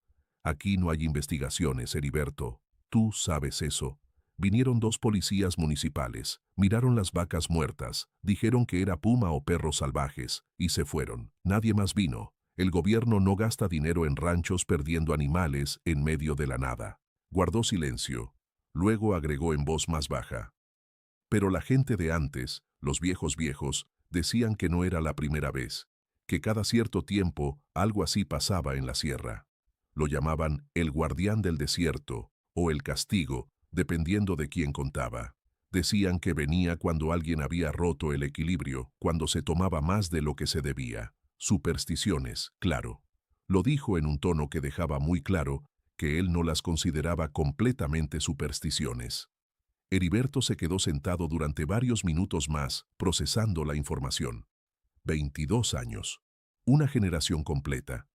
Aquí no hay investigaciones, Heriberto. Tú sabes eso. Vinieron 2 policías municipales, miraron las vacas muertas, dijeron que era puma o perros salvajes, y se fueron. Nadie más vino. El gobierno no gasta dinero en ranchos perdiendo animales en medio de la nada. Guardó silencio. Luego agregó en voz más baja. Pero la gente de antes, los viejos, decían que no era la primera vez, que cada cierto tiempo algo así pasaba en la sierra. Lo llamaban el guardián del desierto o el castigo, dependiendo de quién contaba. Decían que venía cuando alguien había roto el equilibrio, cuando se tomaba más de lo que se debía. Supersticiones, claro. Lo dijo en un tono que dejaba muy claro que él no las consideraba completamente supersticiones. Heriberto se quedó sentado durante varios minutos más, procesando la información. 22 años. Una generación completa.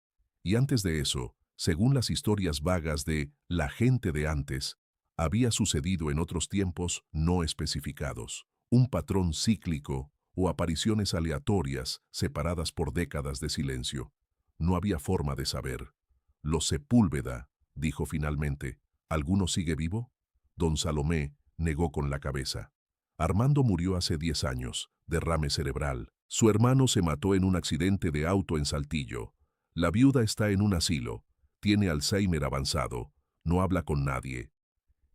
Y antes de eso, según las historias vagas de la gente de antes, había sucedido en otros tiempos no especificados. Un patrón cíclico o apariciones aleatorias separadas por décadas de silencio. No había forma de saber. Los Sepúlveda, dijo finalmente. ¿Alguno sigue vivo? Don Salomé negó con la cabeza. Armando murió hace 10 años, derrame cerebral. Su hermano se mató en un accidente de auto en Saltillo. La viuda está en un asilo. Tiene Alzheimer avanzado. No habla con nadie.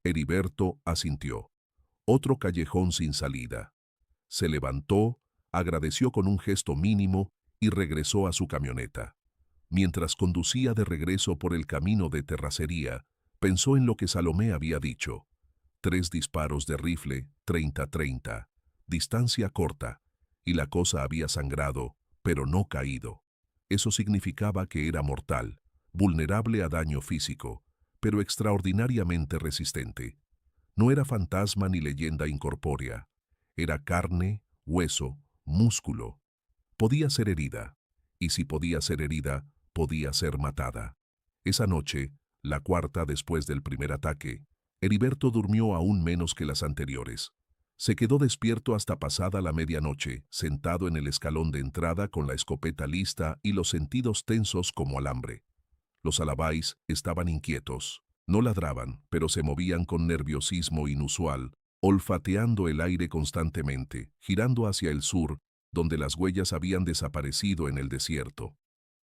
Heriberto asintió. Otro callejón sin salida. Se levantó, agradeció con un gesto mínimo y regresó a su camioneta. Mientras conducía de regreso por el camino de terracería, pensó en lo que Salomé había dicho. 3 disparos de rifle, 30-30, distancia corta, y la cosa había sangrado, pero no caído. Eso significaba que era mortal, vulnerable a daño físico, pero extraordinariamente resistente. No era fantasma ni leyenda incorpórea. Era carne, hueso, músculo. Podía ser herida, y si podía ser herida, podía ser matada. Esa noche, la cuarta después del primer ataque, Heriberto durmió aún menos que las anteriores. Se quedó despierto hasta pasada la medianoche, sentado en el escalón de entrada con la escopeta lista y los sentidos tensos como alambre. Los alabáis estaban inquietos. No ladraban, pero se movían con nerviosismo inusual, olfateando el aire constantemente, girando hacia el sur, donde las huellas habían desaparecido en el desierto.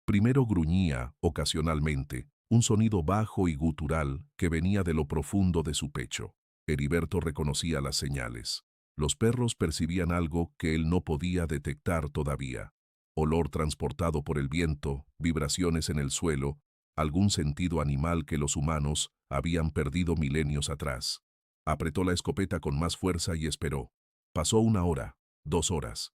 Primero gruñía, ocasionalmente, un sonido bajo y gutural que venía de lo profundo de su pecho. Heriberto reconocía las señales. Los perros percibían algo que él no podía detectar todavía. Olor transportado por el viento, vibraciones en el suelo, algún sentido animal que los humanos habían perdido milenios atrás. Apretó la escopeta con más fuerza y esperó. Pasó 1 hora, 2 horas.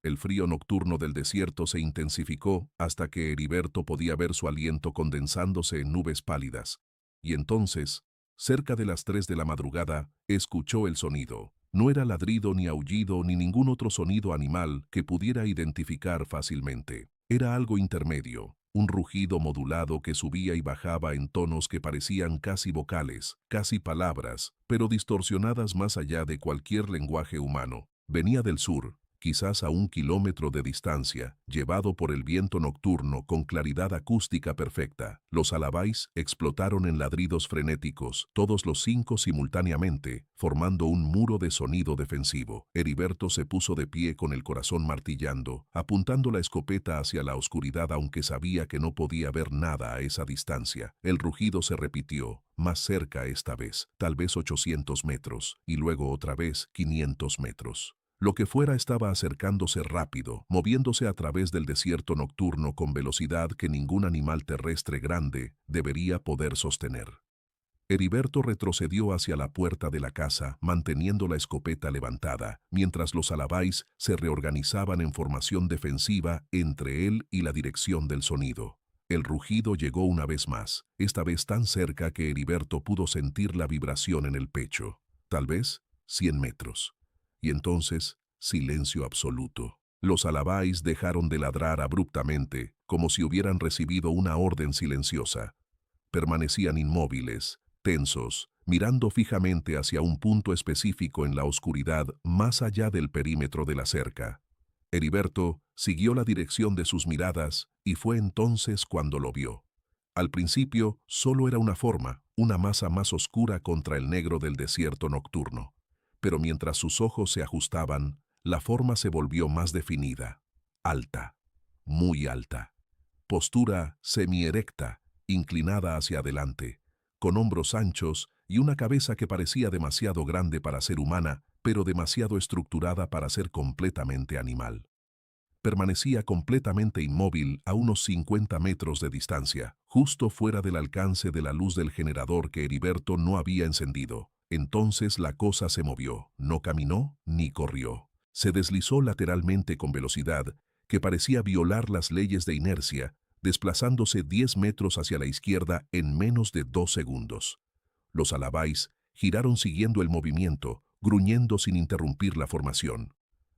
El frío nocturno del desierto se intensificó hasta que Heriberto podía ver su aliento condensándose en nubes pálidas. Y entonces, cerca de las 3 de la madrugada, escuchó el sonido. No era ladrido ni aullido ni ningún otro sonido animal que pudiera identificar fácilmente. Era algo intermedio, un rugido modulado que subía y bajaba en tonos que parecían casi vocales, casi palabras, pero distorsionadas más allá de cualquier lenguaje humano. Venía del sur, quizás a 1 kilómetro de distancia, llevado por el viento nocturno con claridad acústica perfecta. Los alabais explotaron en ladridos frenéticos, todos los 5 simultáneamente, formando un muro de sonido defensivo. Heriberto se puso de pie con el corazón martillando, apuntando la escopeta hacia la oscuridad aunque sabía que no podía ver nada a esa distancia. El rugido se repitió, más cerca esta vez, tal vez 800 metros, y luego otra vez 500 metros. Lo que fuera estaba acercándose rápido, moviéndose a través del desierto nocturno con velocidad que ningún animal terrestre grande debería poder sostener. Heriberto retrocedió hacia la puerta de la casa, manteniendo la escopeta levantada, mientras los alabais se reorganizaban en formación defensiva entre él y la dirección del sonido. El rugido llegó una vez más, esta vez tan cerca que Heriberto pudo sentir la vibración en el pecho. Tal vez 100 metros. Y entonces, silencio absoluto. Los alabais dejaron de ladrar abruptamente, como si hubieran recibido una orden silenciosa. Permanecían inmóviles, tensos, mirando fijamente hacia un punto específico en la oscuridad más allá del perímetro de la cerca. Heriberto siguió la dirección de sus miradas y fue entonces cuando lo vio. Al principio solo era una forma, una masa más oscura contra el negro del desierto nocturno. Pero mientras sus ojos se ajustaban, la forma se volvió más definida, alta, muy alta. Postura semierecta, inclinada hacia adelante, con hombros anchos y una cabeza que parecía demasiado grande para ser humana, pero demasiado estructurada para ser completamente animal. Permanecía completamente inmóvil a unos 50 metros de distancia, justo fuera del alcance de la luz del generador que Heriberto no había encendido. Entonces la cosa se movió, no caminó ni corrió. Se deslizó lateralmente con velocidad que parecía violar las leyes de inercia, desplazándose 10 metros hacia la izquierda en menos de 2 segundos. Los alabais giraron siguiendo el movimiento, gruñendo sin interrumpir la formación.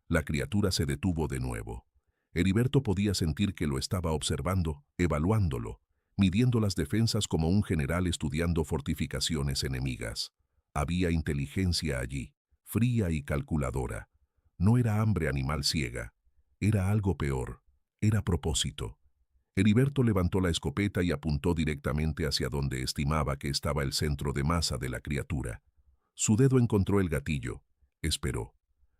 La criatura se detuvo de nuevo. Heriberto podía sentir que lo estaba observando, evaluándolo, midiendo las defensas como un general estudiando fortificaciones enemigas. Había inteligencia allí, fría y calculadora. No era hambre animal ciega, era algo peor, era propósito. Heriberto levantó la escopeta y apuntó directamente hacia donde estimaba que estaba el centro de masa de la criatura. Su dedo encontró el gatillo. Esperó.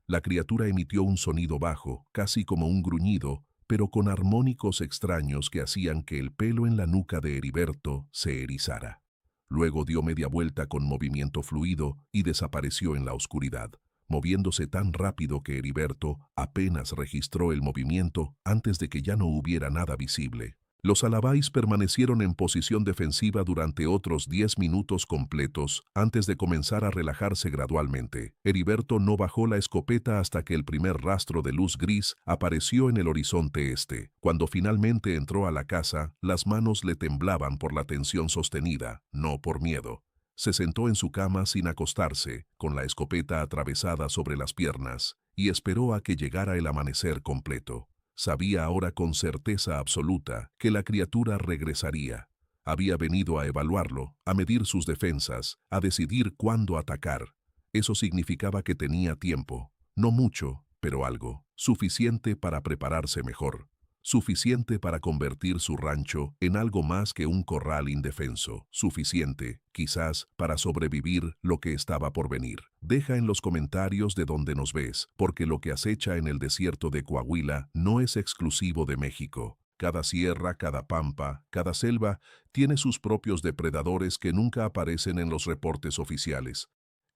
La criatura emitió un sonido bajo, casi como un gruñido, pero con armónicos extraños que hacían que el pelo en la nuca de Heriberto se erizara. Luego dio media vuelta con movimiento fluido y desapareció en la oscuridad, moviéndose tan rápido que Heriberto apenas registró el movimiento antes de que ya no hubiera nada visible. Los alabais permanecieron en posición defensiva durante otros 10 minutos completos antes de comenzar a relajarse gradualmente. Heriberto no bajó la escopeta hasta que el primer rastro de luz gris apareció en el horizonte este. Cuando finalmente entró a la casa, las manos le temblaban por la tensión sostenida, no por miedo. Se sentó en su cama sin acostarse, con la escopeta atravesada sobre las piernas, y esperó a que llegara el amanecer completo. Sabía ahora con certeza absoluta que la criatura regresaría. Había venido a evaluarlo, a medir sus defensas, a decidir cuándo atacar. Eso significaba que tenía tiempo. No mucho, pero algo. Suficiente para prepararse mejor. Suficiente para convertir su rancho en algo más que un corral indefenso. Suficiente, quizás, para sobrevivir lo que estaba por venir. Deja en los comentarios de dónde nos ves, porque lo que acecha en el desierto de Coahuila no es exclusivo de México. Cada sierra, cada pampa, cada selva tiene sus propios depredadores que nunca aparecen en los reportes oficiales.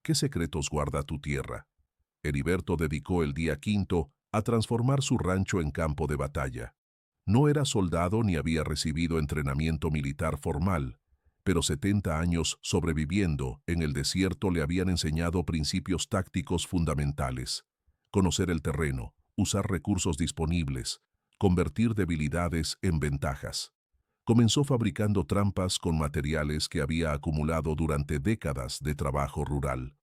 ¿Qué secretos guarda tu tierra? Heriberto dedicó el día quinto a transformar su rancho en campo de batalla. No era soldado ni había recibido entrenamiento militar formal, pero 70 años sobreviviendo en el desierto le habían enseñado principios tácticos fundamentales. Conocer el terreno, usar recursos disponibles, convertir debilidades en ventajas. Comenzó fabricando trampas con materiales que había acumulado durante décadas de trabajo rural.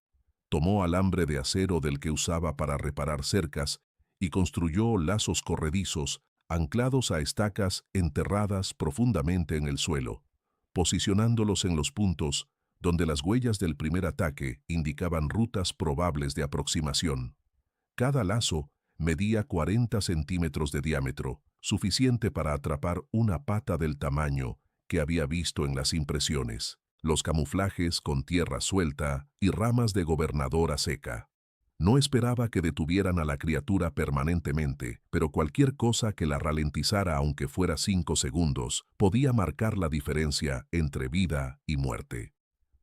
Tomó alambre de acero del que usaba para reparar cercas y construyó lazos corredizos anclados a estacas enterradas profundamente en el suelo, posicionándolos en los puntos donde las huellas del primer ataque indicaban rutas probables de aproximación. Cada lazo Medía 40 centímetros de diámetro, suficiente para atrapar una pata del tamaño que había visto en las impresiones. Los camuflajes con tierra suelta y ramas de gobernadora seca. No esperaba que detuvieran a la criatura permanentemente, pero cualquier cosa que la ralentizara aunque fuera 5 segundos, podía marcar la diferencia entre vida y muerte.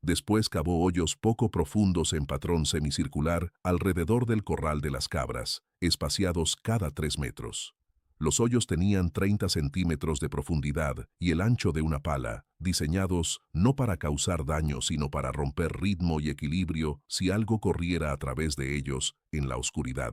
Después cavó hoyos poco profundos en patrón semicircular alrededor del corral de las cabras, espaciados cada 3 metros. Los hoyos tenían 30 centímetros de profundidad y el ancho de una pala, diseñados no para causar daño sino para romper ritmo y equilibrio si algo corriera a través de ellos en la oscuridad.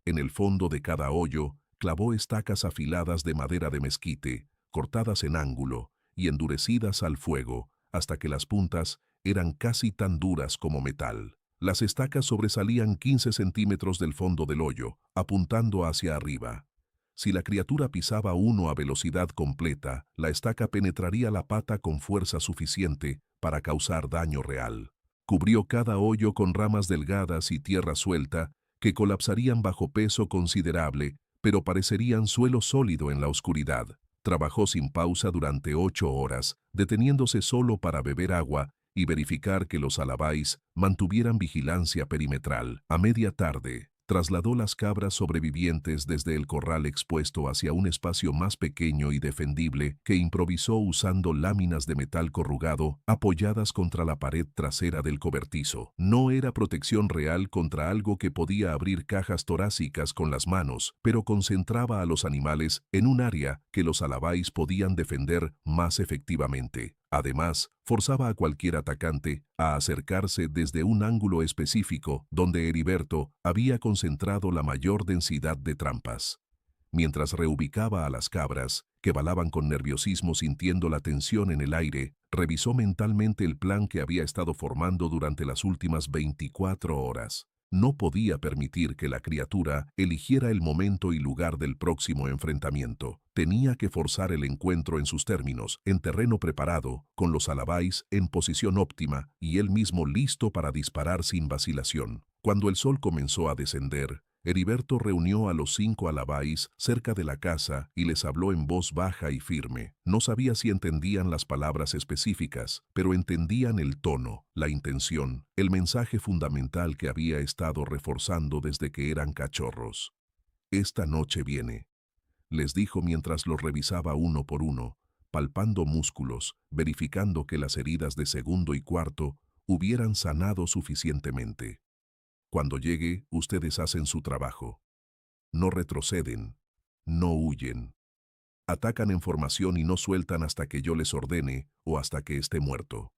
En el fondo de cada hoyo, clavó estacas afiladas de madera de mezquite, cortadas en ángulo y endurecidas al fuego, hasta que las puntas eran casi tan duras como metal. Las estacas sobresalían 15 centímetros del fondo del hoyo, apuntando hacia arriba. Si la criatura pisaba uno a velocidad completa, la estaca penetraría la pata con fuerza suficiente para causar daño real. Cubrió cada hoyo con ramas delgadas y tierra suelta que colapsarían bajo peso considerable, pero parecerían suelo sólido en la oscuridad. Trabajó sin pausa durante 8 horas, deteniéndose solo para beber agua y verificar que los alabáis mantuvieran vigilancia perimetral. A media tarde, trasladó las cabras sobrevivientes desde el corral expuesto hacia un espacio más pequeño y defendible que improvisó usando láminas de metal corrugado apoyadas contra la pared trasera del cobertizo. No era protección real contra algo que podía abrir cajas torácicas con las manos, pero concentraba a los animales en un área que los alabáis podían defender más efectivamente. Además, forzaba a cualquier atacante a acercarse desde un ángulo específico donde Heriberto había concentrado la mayor densidad de trampas. Mientras reubicaba a las cabras, que balaban con nerviosismo sintiendo la tensión en el aire, revisó mentalmente el plan que había estado formando durante las últimas 24 horas. No podía permitir que la criatura eligiera el momento y lugar del próximo enfrentamiento. Tenía que forzar el encuentro en sus términos, en terreno preparado, con los alabáis en posición óptima y él mismo listo para disparar sin vacilación. Cuando el sol comenzó a descender, Heriberto reunió a los 5 alabáis cerca de la casa y les habló en voz baja y firme. No sabía si entendían las palabras específicas, pero entendían el tono, la intención, el mensaje fundamental que había estado reforzando desde que eran cachorros. «Esta noche viene», les dijo mientras los revisaba uno por uno, palpando músculos, verificando que las heridas de segundo y cuarto hubieran sanado suficientemente. «Cuando llegue, ustedes hacen su trabajo. No retroceden, no huyen. Atacan en formación y no sueltan hasta que yo les ordene o hasta que esté muerto».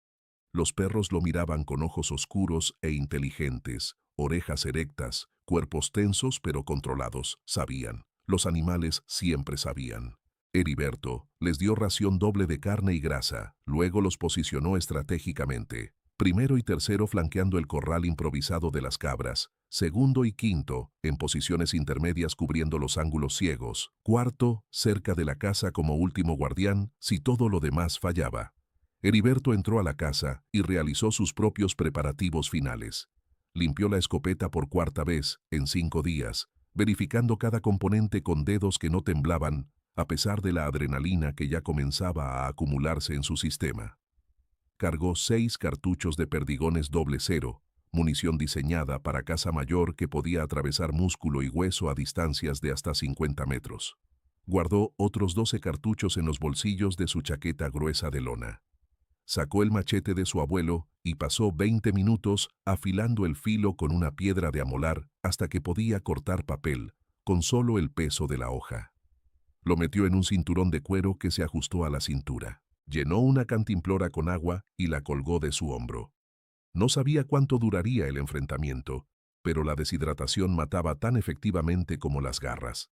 Los perros lo miraban con ojos oscuros e inteligentes, orejas erectas, cuerpos tensos pero controlados. Sabían. Los animales siempre sabían. Heriberto les dio ración doble de carne y grasa, luego los posicionó estratégicamente. Primero y tercero flanqueando el corral improvisado de las cabras, segundo y quinto en posiciones intermedias cubriendo los ángulos ciegos, cuarto cerca de la casa como último guardián si todo lo demás fallaba. Heriberto entró a la casa y realizó sus propios preparativos finales. Limpió la escopeta por cuarta vez en 5 días, verificando cada componente con dedos que no temblaban, a pesar de la adrenalina que ya comenzaba a acumularse en su sistema. Cargó 6 cartuchos de perdigones .00, munición diseñada para caza mayor que podía atravesar músculo y hueso a distancias de hasta 50 metros. Guardó otros 12 cartuchos en los bolsillos de su chaqueta gruesa de lona. Sacó el machete de su abuelo y pasó 20 minutos afilando el filo con una piedra de amolar hasta que podía cortar papel, con solo el peso de la hoja. Lo metió en un cinturón de cuero que se ajustó a la cintura. Llenó una cantimplora con agua y la colgó de su hombro. No sabía cuánto duraría el enfrentamiento, pero la deshidratación mataba tan efectivamente como las garras.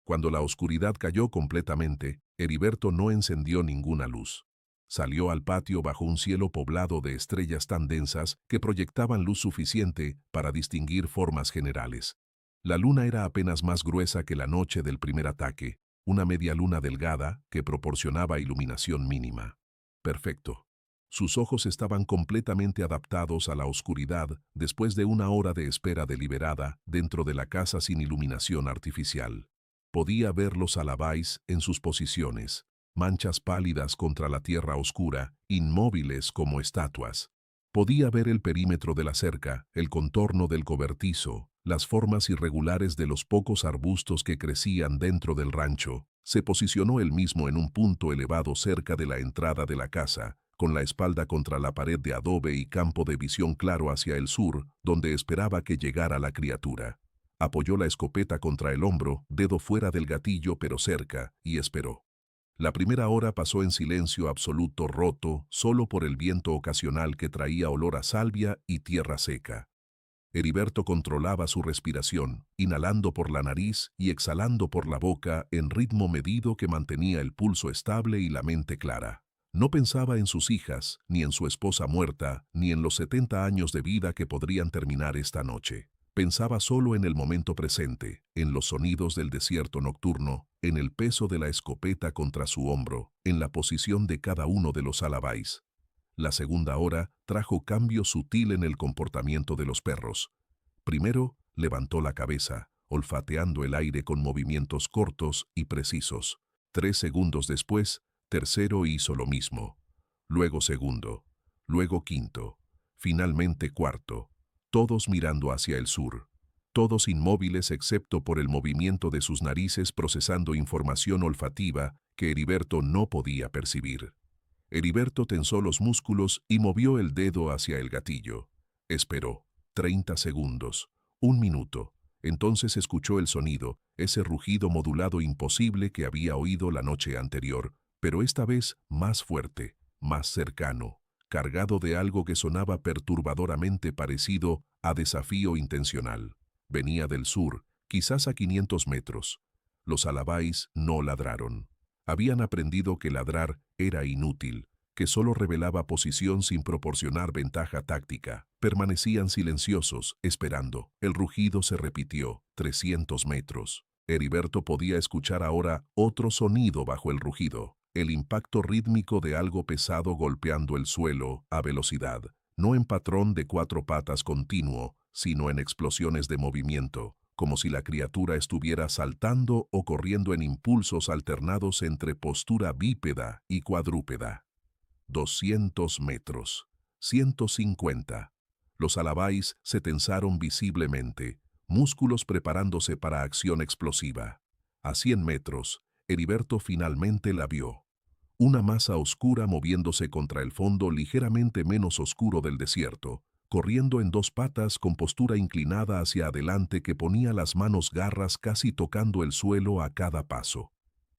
Cuando la oscuridad cayó completamente, Heriberto no encendió ninguna luz. Salió al patio bajo un cielo poblado de estrellas tan densas que proyectaban luz suficiente para distinguir formas generales. La luna era apenas más gruesa que la noche del primer ataque, una media luna delgada que proporcionaba iluminación mínima. Perfecto. Sus ojos estaban completamente adaptados a la oscuridad después de una hora de espera deliberada dentro de la casa sin iluminación artificial. Podía ver los alabais en sus posiciones, manchas pálidas contra la tierra oscura, inmóviles como estatuas. Podía ver el perímetro de la cerca, el contorno del cobertizo, las formas irregulares de los pocos arbustos que crecían dentro del rancho. Se posicionó él mismo en un punto elevado cerca de la entrada de la casa, con la espalda contra la pared de adobe y campo de visión claro hacia el sur, donde esperaba que llegara la criatura. Apoyó la escopeta contra el hombro, dedo fuera del gatillo pero cerca, y esperó. La primera hora pasó en silencio absoluto, roto solo por el viento ocasional que traía olor a salvia y tierra seca. Heriberto controlaba su respiración, inhalando por la nariz y exhalando por la boca en ritmo medido que mantenía el pulso estable y la mente clara. No pensaba en sus hijas, ni en su esposa muerta, ni en los 70 años de vida que podrían terminar esta noche. Pensaba solo en el momento presente, en los sonidos del desierto nocturno, en el peso de la escopeta contra su hombro, en la posición de cada uno de los alabais. La segunda hora trajo cambio sutil en el comportamiento de los perros. Primero, levantó la cabeza, olfateando el aire con movimientos cortos y precisos. 3 segundos después, tercero hizo lo mismo. Luego segundo. Luego quinto. Finalmente cuarto. Todos mirando hacia el sur. Todos inmóviles excepto por el movimiento de sus narices procesando información olfativa que Heriberto no podía percibir. Heriberto tensó los músculos y movió el dedo hacia el gatillo. Esperó. 30 segundos. 1 minuto. Entonces escuchó el sonido, ese rugido modulado imposible que había oído la noche anterior, pero esta vez más fuerte, más cercano, cargado de algo que sonaba perturbadoramente parecido a desafío intencional. Venía del sur, quizás a 500 metros. Los alabais no ladraron. Habían aprendido que ladrar era inútil, que solo revelaba posición sin proporcionar ventaja táctica. Permanecían silenciosos, esperando. El rugido se repitió, 300 metros. Heriberto podía escuchar ahora otro sonido bajo el rugido, el impacto rítmico de algo pesado golpeando el suelo a velocidad, no en patrón de 4 patas continuo, sino en explosiones de movimiento, como si la criatura estuviera saltando o corriendo en impulsos alternados entre postura bípeda y cuadrúpeda. 200 metros. 150. Los alabais se tensaron visiblemente, músculos preparándose para acción explosiva. A 100 metros, Heriberto finalmente la vio. Una masa oscura moviéndose contra el fondo ligeramente menos oscuro del desierto, corriendo en 2 patas con postura inclinada hacia adelante que ponía las manos garras casi tocando el suelo a cada paso.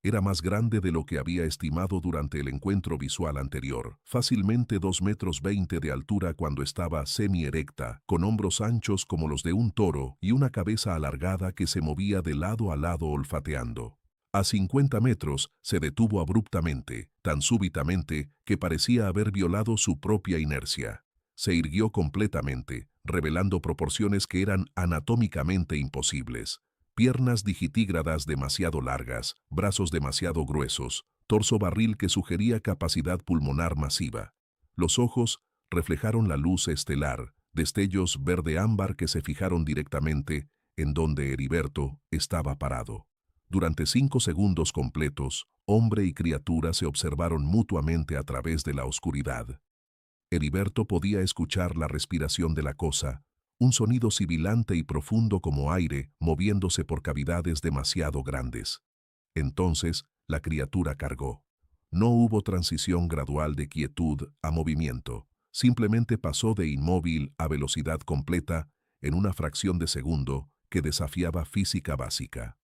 Era más grande de lo que había estimado durante el encuentro visual anterior, fácilmente 2,20 metros de altura cuando estaba semi-erecta, con hombros anchos como los de un toro y una cabeza alargada que se movía de lado a lado olfateando. A 50 metros se detuvo abruptamente, tan súbitamente que parecía haber violado su propia inercia. Se irguió completamente, revelando proporciones que eran anatómicamente imposibles. Piernas digitígradas demasiado largas, brazos demasiado gruesos, torso barril que sugería capacidad pulmonar masiva. Los ojos reflejaron la luz estelar, destellos verde-ámbar que se fijaron directamente en donde Heriberto estaba parado. Durante 5 segundos completos, hombre y criatura se observaron mutuamente a través de la oscuridad. Heriberto podía escuchar la respiración de la cosa, un sonido sibilante y profundo como aire moviéndose por cavidades demasiado grandes. Entonces, la criatura cargó. No hubo transición gradual de quietud a movimiento, simplemente pasó de inmóvil a velocidad completa en una fracción de segundo que desafiaba física básica.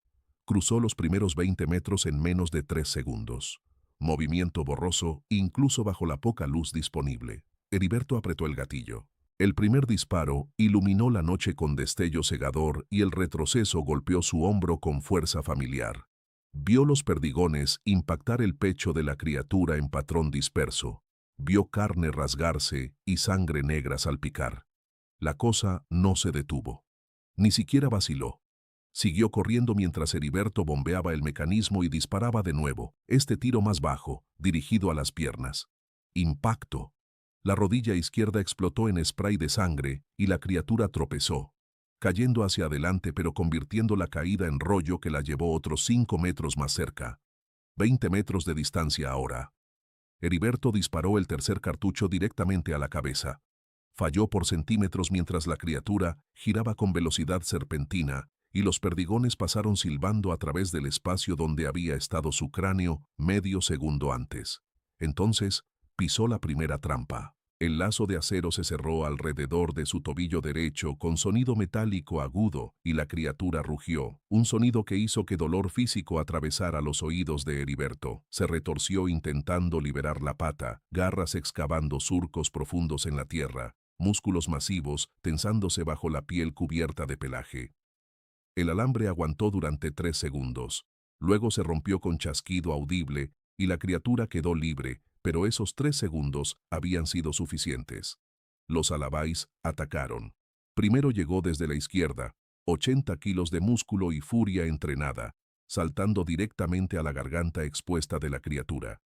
Cruzó los primeros 20 metros en menos de 3 segundos. Movimiento borroso, incluso bajo la poca luz disponible. Heriberto apretó el gatillo. El primer disparo iluminó la noche con destello cegador y el retroceso golpeó su hombro con fuerza familiar. Vio los perdigones impactar el pecho de la criatura en patrón disperso. Vio carne rasgarse y sangre negra salpicar. La cosa no se detuvo. Ni siquiera vaciló. Siguió corriendo mientras Heriberto bombeaba el mecanismo y disparaba de nuevo, este tiro más bajo, dirigido a las piernas. Impacto. La rodilla izquierda explotó en spray de sangre y la criatura tropezó, cayendo hacia adelante pero convirtiendo la caída en rollo que la llevó otros 5 metros más cerca. 20 metros de distancia ahora. Heriberto disparó el tercer cartucho directamente a la cabeza. Falló por centímetros mientras la criatura giraba con velocidad serpentina y los perdigones pasaron silbando a través del espacio donde había estado su cráneo medio segundo antes. Entonces, pisó la primera trampa. El lazo de acero se cerró alrededor de su tobillo derecho con sonido metálico agudo y la criatura rugió, un sonido que hizo que dolor físico atravesara los oídos de Heriberto. Se retorció intentando liberar la pata, garras excavando surcos profundos en la tierra, músculos masivos tensándose bajo la piel cubierta de pelaje. El alambre aguantó durante 3 segundos. Luego se rompió con chasquido audible y la criatura quedó libre, pero esos 3 segundos habían sido suficientes. Los alabais atacaron. Primero llegó desde la izquierda, 80 kilos de músculo y furia entrenada, saltando directamente a la garganta expuesta de la criatura.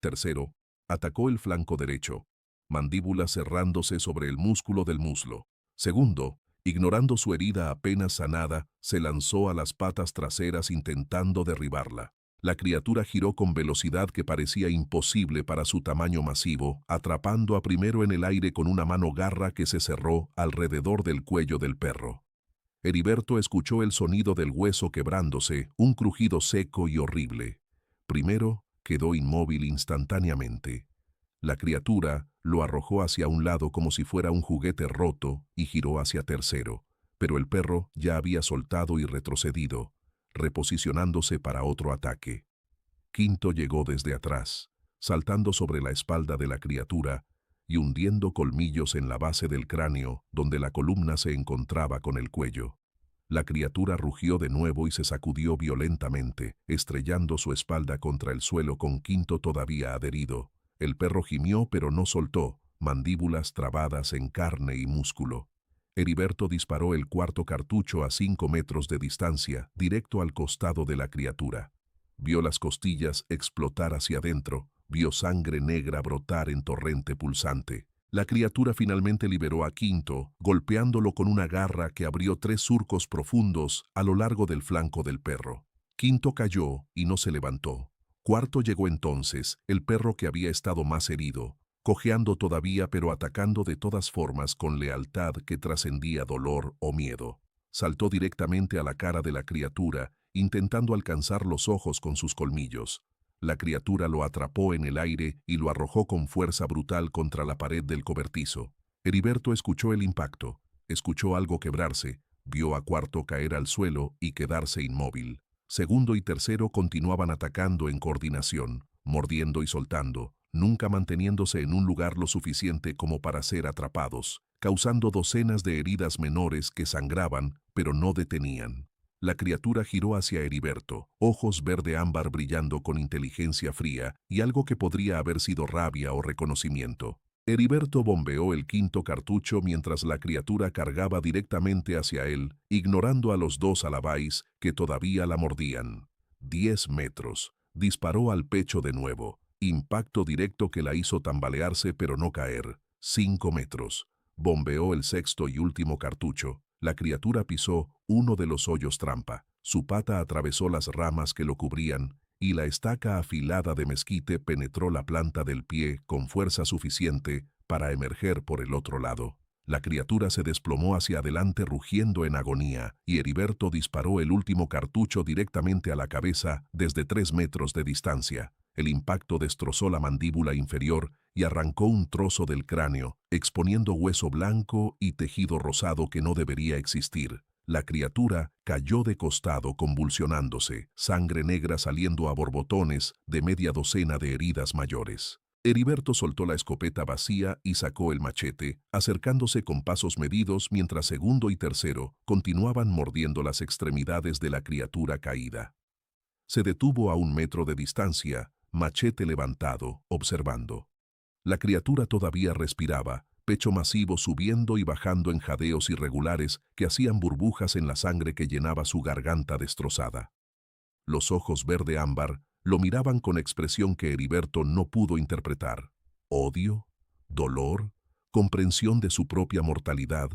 Tercero, atacó el flanco derecho, mandíbula cerrándose sobre el músculo del muslo. Segundo, ignorando su herida apenas sanada, se lanzó a las patas traseras intentando derribarla. La criatura giró con velocidad que parecía imposible para su tamaño masivo, atrapando a primero en el aire con una mano garra que se cerró alrededor del cuello del perro. Heriberto escuchó el sonido del hueso quebrándose, un crujido seco y horrible. Primero, quedó inmóvil instantáneamente. La criatura lo arrojó hacia un lado como si fuera un juguete roto y giró hacia tercero, pero el perro ya había soltado y retrocedido, reposicionándose para otro ataque. Quinto llegó desde atrás, saltando sobre la espalda de la criatura y hundiendo colmillos en la base del cráneo donde la columna se encontraba con el cuello. La criatura rugió de nuevo y se sacudió violentamente, estrellando su espalda contra el suelo con Quinto todavía adherido. El perro gimió pero no soltó, mandíbulas trabadas en carne y músculo. Heriberto disparó el cuarto cartucho a 5 metros de distancia, directo al costado de la criatura. Vio las costillas explotar hacia adentro, vio sangre negra brotar en torrente pulsante. La criatura finalmente liberó a Quinto, golpeándolo con una garra que abrió 3 surcos profundos a lo largo del flanco del perro. Quinto cayó y no se levantó. Cuarto llegó entonces, el perro que había estado más herido, cojeando todavía pero atacando de todas formas con lealtad que trascendía dolor o miedo. Saltó directamente a la cara de la criatura, intentando alcanzar los ojos con sus colmillos. La criatura lo atrapó en el aire y lo arrojó con fuerza brutal contra la pared del cobertizo. Heriberto escuchó el impacto, escuchó algo quebrarse, vio a Cuarto caer al suelo y quedarse inmóvil. Segundo y tercero continuaban atacando en coordinación, mordiendo y soltando, nunca manteniéndose en un lugar lo suficiente como para ser atrapados, causando docenas de heridas menores que sangraban, pero no detenían. La criatura giró hacia Heriberto, ojos verde ámbar brillando con inteligencia fría y algo que podría haber sido rabia o reconocimiento. Heriberto bombeó el quinto cartucho mientras la criatura cargaba directamente hacia él, ignorando a los 2 alabais que todavía la mordían. 10 metros. Disparó al pecho de nuevo. Impacto directo que la hizo tambalearse pero no caer. 5 metros. Bombeó el sexto y último cartucho. La criatura pisó uno de los hoyos trampa. Su pata atravesó las ramas que lo cubrían y la estaca afilada de mezquite penetró la planta del pie con fuerza suficiente para emerger por el otro lado. La criatura se desplomó hacia adelante rugiendo en agonía y Heriberto disparó el último cartucho directamente a la cabeza desde 3 metros de distancia. El impacto destrozó la mandíbula inferior y arrancó un trozo del cráneo, exponiendo hueso blanco y tejido rosado que no debería existir. La criatura cayó de costado convulsionándose, sangre negra saliendo a borbotones de media docena de heridas mayores. Heriberto soltó la escopeta vacía y sacó el machete, acercándose con pasos medidos mientras segundo y tercero continuaban mordiendo las extremidades de la criatura caída. Se detuvo a 1 metro de distancia, machete levantado, observando. La criatura todavía respiraba, pecho masivo subiendo y bajando en jadeos irregulares que hacían burbujas en la sangre que llenaba su garganta destrozada. Los ojos verde ámbar lo miraban con expresión que Heriberto no pudo interpretar. ¿Odio? dolor, comprensión de su propia mortalidad.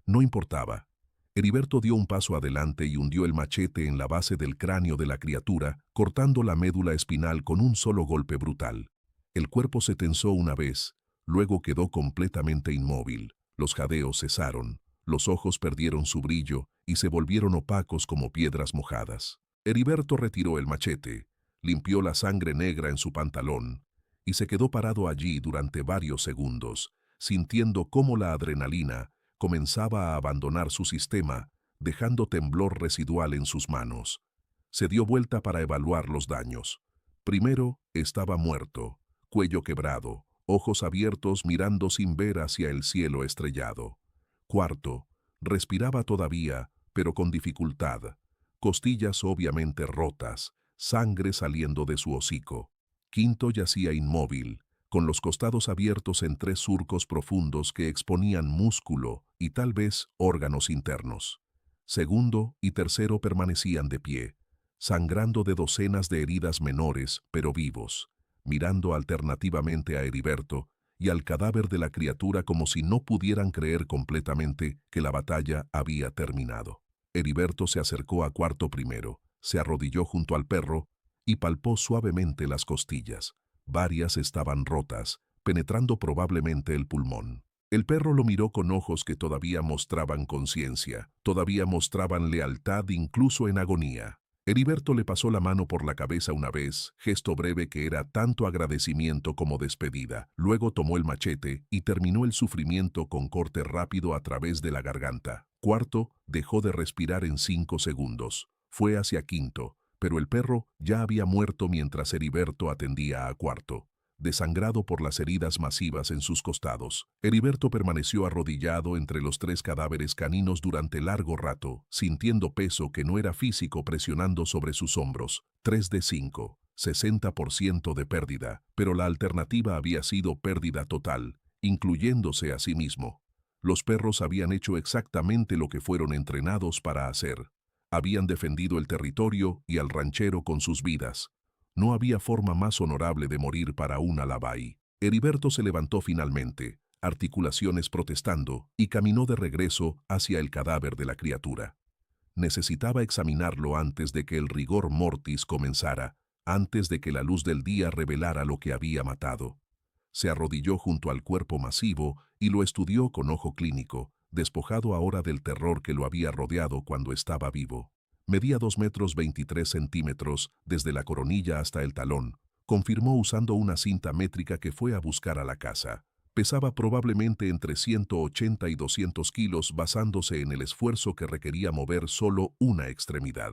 No importaba. Heriberto dio un paso adelante y hundió el machete en la base del cráneo de la criatura, cortando la médula espinal con un solo golpe brutal. El cuerpo se tensó una vez, luego quedó completamente inmóvil. Los jadeos cesaron, los ojos perdieron su brillo y se volvieron opacos como piedras mojadas. Heriberto retiró el machete, limpió la sangre negra en su pantalón y se quedó parado allí durante varios segundos, sintiendo cómo la adrenalina comenzaba a abandonar su sistema, dejando temblor residual en sus manos. Se dio vuelta para evaluar los daños. Primero, estaba muerto, cuello quebrado, ojos abiertos mirando sin ver hacia el cielo estrellado. Cuarto, respiraba todavía, pero con dificultad. Costillas obviamente rotas, sangre saliendo de su hocico. Quinto yacía inmóvil, con los costados abiertos en 3 surcos profundos que exponían músculo y tal vez órganos internos. Segundo y tercero permanecían de pie, sangrando de docenas de heridas menores, pero vivos, mirando alternativamente a Heriberto y al cadáver de la criatura como si no pudieran creer completamente que la batalla había terminado. Heriberto se acercó a Cuarto primero, se arrodilló junto al perro y palpó suavemente las costillas. Varias estaban rotas, penetrando probablemente el pulmón. El perro lo miró con ojos que todavía mostraban conciencia, todavía mostraban lealtad incluso en agonía. Heriberto le pasó la mano por la cabeza una vez, gesto breve que era tanto agradecimiento como despedida. Luego tomó el machete y terminó el sufrimiento con corte rápido a través de la garganta. Cuarto dejó de respirar en 5 segundos. Fue hacia Quinto, pero el perro ya había muerto mientras Heriberto atendía a Cuarto, desangrado por las heridas masivas en sus costados. Heriberto permaneció arrodillado entre los 3 cadáveres caninos durante largo rato, sintiendo peso que no era físico presionando sobre sus hombros. 3 de 5, 60% de pérdida, pero la alternativa había sido pérdida total, incluyéndose a sí mismo. Los perros habían hecho exactamente lo que fueron entrenados para hacer. Habían defendido el territorio y al ranchero con sus vidas. No había forma más honorable de morir para un alabay. Heriberto se levantó finalmente, articulaciones protestando, y caminó de regreso hacia el cadáver de la criatura. Necesitaba examinarlo antes de que el rigor mortis comenzara, antes de que la luz del día revelara lo que había matado. Se arrodilló junto al cuerpo masivo y lo estudió con ojo clínico, despojado ahora del terror que lo había rodeado cuando estaba vivo. Medía 2 metros 23 centímetros desde la coronilla hasta el talón, confirmó usando una cinta métrica que fue a buscar a la casa. Pesaba probablemente entre 180 y 200 kilos basándose en el esfuerzo que requería mover solo una extremidad.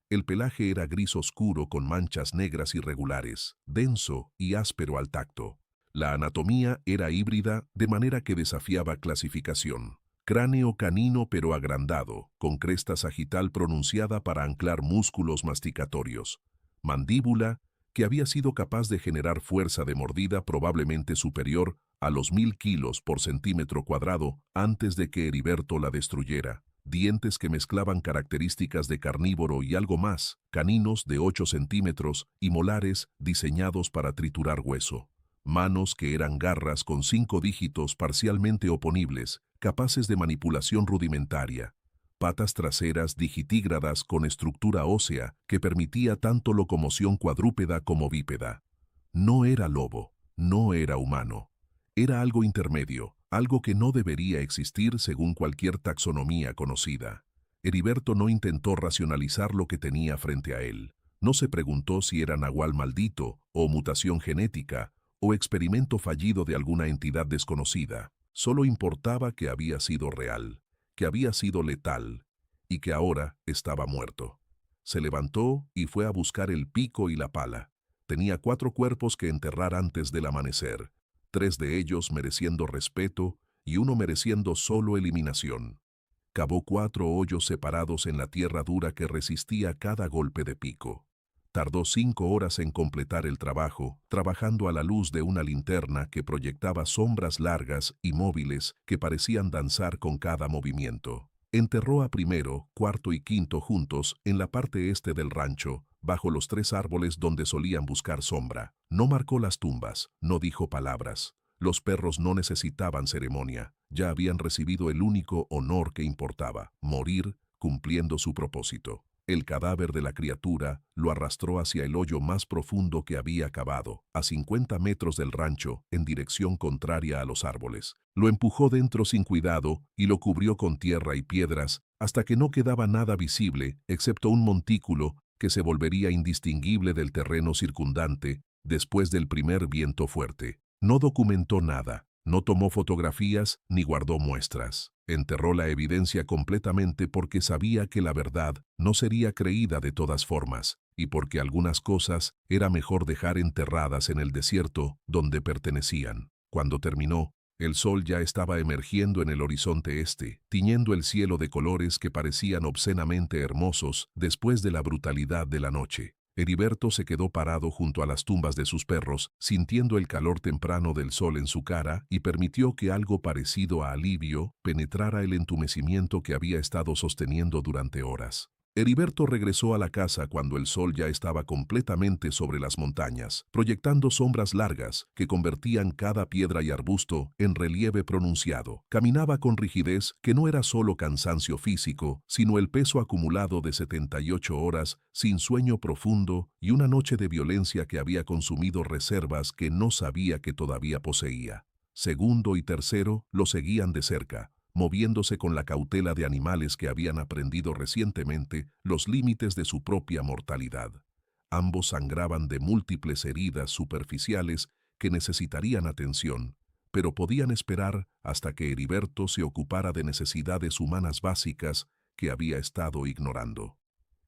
El pelaje era gris oscuro con manchas negras irregulares, denso y áspero al tacto. La anatomía era híbrida de manera que desafiaba clasificación. Cráneo canino pero agrandado, con cresta sagital pronunciada para anclar músculos masticatorios. Mandíbula, que había sido capaz de generar fuerza de mordida probablemente superior a los 1000 kilos por centímetro cuadrado antes de que Heriberto la destruyera. Dientes que mezclaban características de carnívoro y algo más, caninos de 8 centímetros y molares diseñados para triturar hueso. Manos que eran garras con 5 dígitos parcialmente oponibles, capaces de manipulación rudimentaria. Patas traseras digitígradas con estructura ósea que permitía tanto locomoción cuadrúpeda como bípeda. No era lobo, no era humano. Era algo intermedio, algo que no debería existir según cualquier taxonomía conocida. Heriberto no intentó racionalizar lo que tenía frente a él. No se preguntó si era nahual maldito o mutación genética, o experimento fallido de alguna entidad desconocida. Solo importaba que había sido real, que había sido letal, y que ahora estaba muerto. Se levantó y fue a buscar el pico y la pala. Tenía 4 cuerpos que enterrar antes del amanecer, 3 de ellos mereciendo respeto y uno mereciendo solo eliminación. Cavó 4 hoyos separados en la tierra dura que resistía cada golpe de pico. Tardó 5 horas en completar el trabajo, trabajando a la luz de una linterna que proyectaba sombras largas y móviles que parecían danzar con cada movimiento. Enterró a primero, cuarto y quinto juntos en la parte este del rancho, bajo los 3 árboles donde solían buscar sombra. No marcó las tumbas, no dijo palabras. Los perros no necesitaban ceremonia, ya habían recibido el único honor que importaba, morir cumpliendo su propósito. El cadáver de la criatura lo arrastró hacia el hoyo más profundo que había cavado, a 50 metros del rancho, en dirección contraria a los árboles. Lo empujó dentro sin cuidado y lo cubrió con tierra y piedras hasta que no quedaba nada visible, excepto un montículo que se volvería indistinguible del terreno circundante después del primer viento fuerte. No documentó nada, no tomó fotografías ni guardó muestras. Enterró la evidencia completamente porque sabía que la verdad no sería creída de todas formas, y porque algunas cosas era mejor dejar enterradas en el desierto donde pertenecían. Cuando terminó, el sol ya estaba emergiendo en el horizonte este, tiñendo el cielo de colores que parecían obscenamente hermosos después de la brutalidad de la noche. Heriberto se quedó parado junto a las tumbas de sus perros, sintiendo el calor temprano del sol en su cara y permitió que algo parecido a alivio penetrara el entumecimiento que había estado sosteniendo durante horas. Heriberto regresó a la casa cuando el sol ya estaba completamente sobre las montañas, proyectando sombras largas que convertían cada piedra y arbusto en relieve pronunciado. Caminaba con rigidez que no era solo cansancio físico, sino el peso acumulado de 78 horas sin sueño profundo y una noche de violencia que había consumido reservas que no sabía que todavía poseía. Segundo y tercero lo seguían de cerca, moviéndose con la cautela de animales que habían aprendido recientemente los límites de su propia mortalidad. Ambos sangraban de múltiples heridas superficiales que necesitarían atención, pero podían esperar hasta que Heriberto se ocupara de necesidades humanas básicas que había estado ignorando.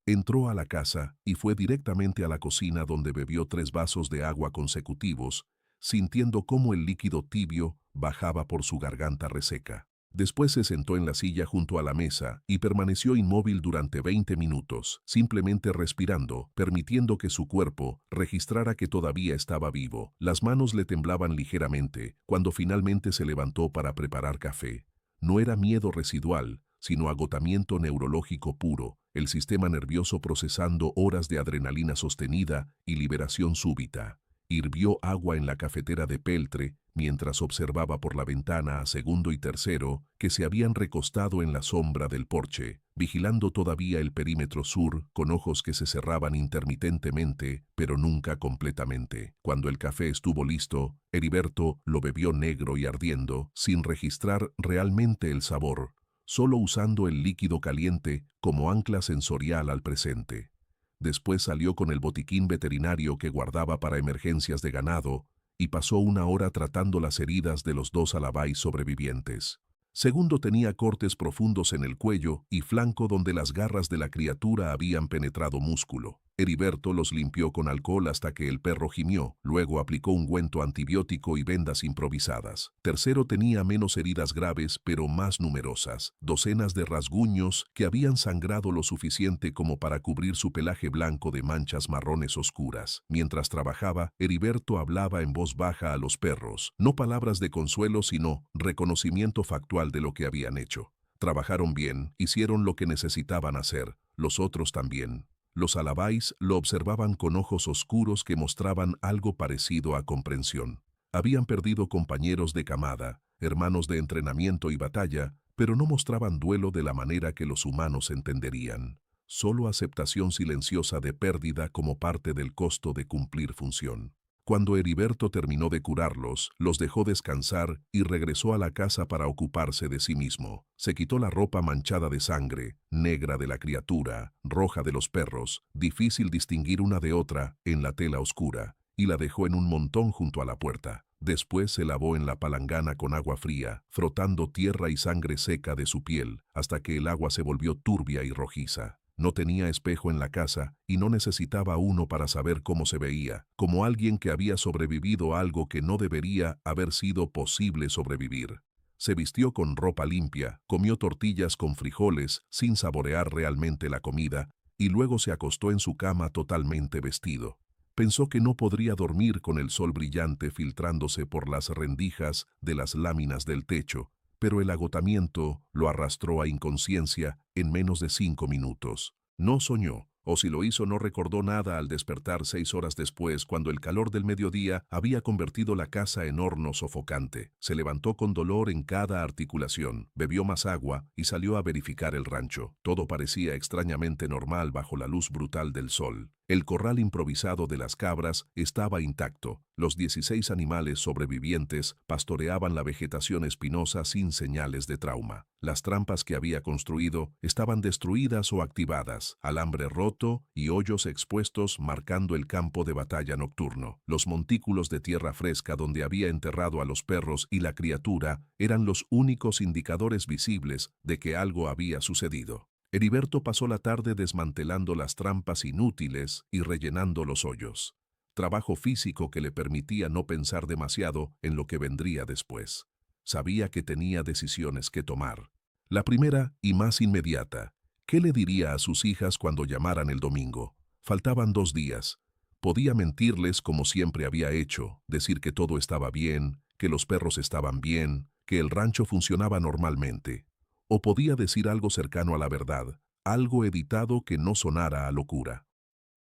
Entró a la casa y fue directamente a la cocina donde bebió 3 vasos de agua consecutivos, sintiendo cómo el líquido tibio bajaba por su garganta reseca. Después se sentó en la silla junto a la mesa y permaneció inmóvil durante 20 minutos, simplemente respirando, permitiendo que su cuerpo registrara que todavía estaba vivo. Las manos le temblaban ligeramente cuando finalmente se levantó para preparar café. No era miedo residual, sino agotamiento neurológico puro, el sistema nervioso procesando horas de adrenalina sostenida y liberación súbita. Hirvió agua en la cafetera de peltre mientras observaba por la ventana a segundo y tercero que se habían recostado en la sombra del porche, vigilando todavía el perímetro sur con ojos que se cerraban intermitentemente, pero nunca completamente. Cuando el café estuvo listo, Heriberto lo bebió negro y ardiendo, sin registrar realmente el sabor, solo usando el líquido caliente como ancla sensorial al presente. Después salió con el botiquín veterinario que guardaba para emergencias de ganado y pasó 1 hora tratando las heridas de los 2 alabáis sobrevivientes. Segundo tenía cortes profundos en el cuello y flanco donde las garras de la criatura habían penetrado músculo. Heriberto los limpió con alcohol hasta que el perro gimió, luego aplicó ungüento antibiótico y vendas improvisadas. Tercero tenía menos heridas graves pero más numerosas, docenas de rasguños que habían sangrado lo suficiente como para cubrir su pelaje blanco de manchas marrones oscuras. Mientras trabajaba, Heriberto hablaba en voz baja a los perros, no palabras de consuelo sino reconocimiento factual de lo que habían hecho. Trabajaron bien, hicieron lo que necesitaban hacer, los otros también. Los alabáis lo observaban con ojos oscuros que mostraban algo parecido a comprensión. Habían perdido compañeros de camada, hermanos de entrenamiento y batalla, pero no mostraban duelo de la manera que los humanos entenderían. Solo aceptación silenciosa de pérdida como parte del costo de cumplir función. Cuando Heriberto terminó de curarlos, los dejó descansar y regresó a la casa para ocuparse de sí mismo. Se quitó la ropa manchada de sangre, negra de la criatura, roja de los perros, difícil distinguir una de otra en la tela oscura, y la dejó en un montón junto a la puerta. Después se lavó en la palangana con agua fría, frotando tierra y sangre seca de su piel, hasta que el agua se volvió turbia y rojiza. No tenía espejo en la casa y no necesitaba uno para saber cómo se veía, como alguien que había sobrevivido a algo que no debería haber sido posible sobrevivir. Se vistió con ropa limpia, comió tortillas con frijoles sin saborear realmente la comida y luego se acostó en su cama totalmente vestido. Pensó que no podría dormir con el sol brillante filtrándose por las rendijas de las láminas del techo, pero el agotamiento lo arrastró a inconsciencia en menos de 5 minutos. No soñó, O si lo hizo, no recordó nada al despertar 6 horas después, cuando el calor del mediodía había convertido la casa en horno sofocante. Se levantó con dolor en cada articulación, bebió más agua y salió a verificar el rancho. Todo parecía extrañamente normal bajo la luz brutal del sol. El corral improvisado de las cabras estaba intacto. Los 16 animales sobrevivientes pastoreaban la vegetación espinosa sin señales de trauma. Las trampas que había construido estaban destruidas o activadas, alambre roto y hoyos expuestos marcando el campo de batalla nocturno. Los montículos de tierra fresca donde había enterrado a los perros y la criatura eran los únicos indicadores visibles de que algo había sucedido. Heriberto pasó la tarde desmantelando las trampas inútiles y rellenando los hoyos. Trabajo físico que le permitía no pensar demasiado en lo que vendría después. Sabía que tenía decisiones que tomar. La primera y más inmediata: ¿qué le diría a sus hijas cuando llamaran el domingo? Faltaban 2 días. Podía mentirles como siempre había hecho, decir que todo estaba bien, que los perros estaban bien, que el rancho funcionaba normalmente. O podía decir algo cercano a la verdad, algo editado que no sonara a locura.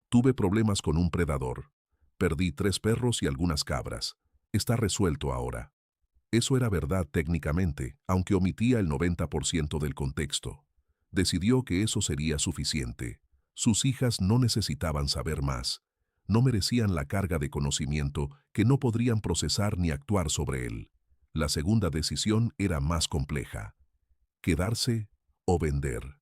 Tuve problemas con un predador. Perdí 3 perros y algunas cabras. Está resuelto ahora. Eso era verdad técnicamente, aunque omitía el 90% del contexto. Decidió que eso sería suficiente. Sus hijas no necesitaban saber más. No merecían la carga de conocimiento que no podrían procesar ni actuar sobre él. La segunda decisión era más compleja: quedarse o vender.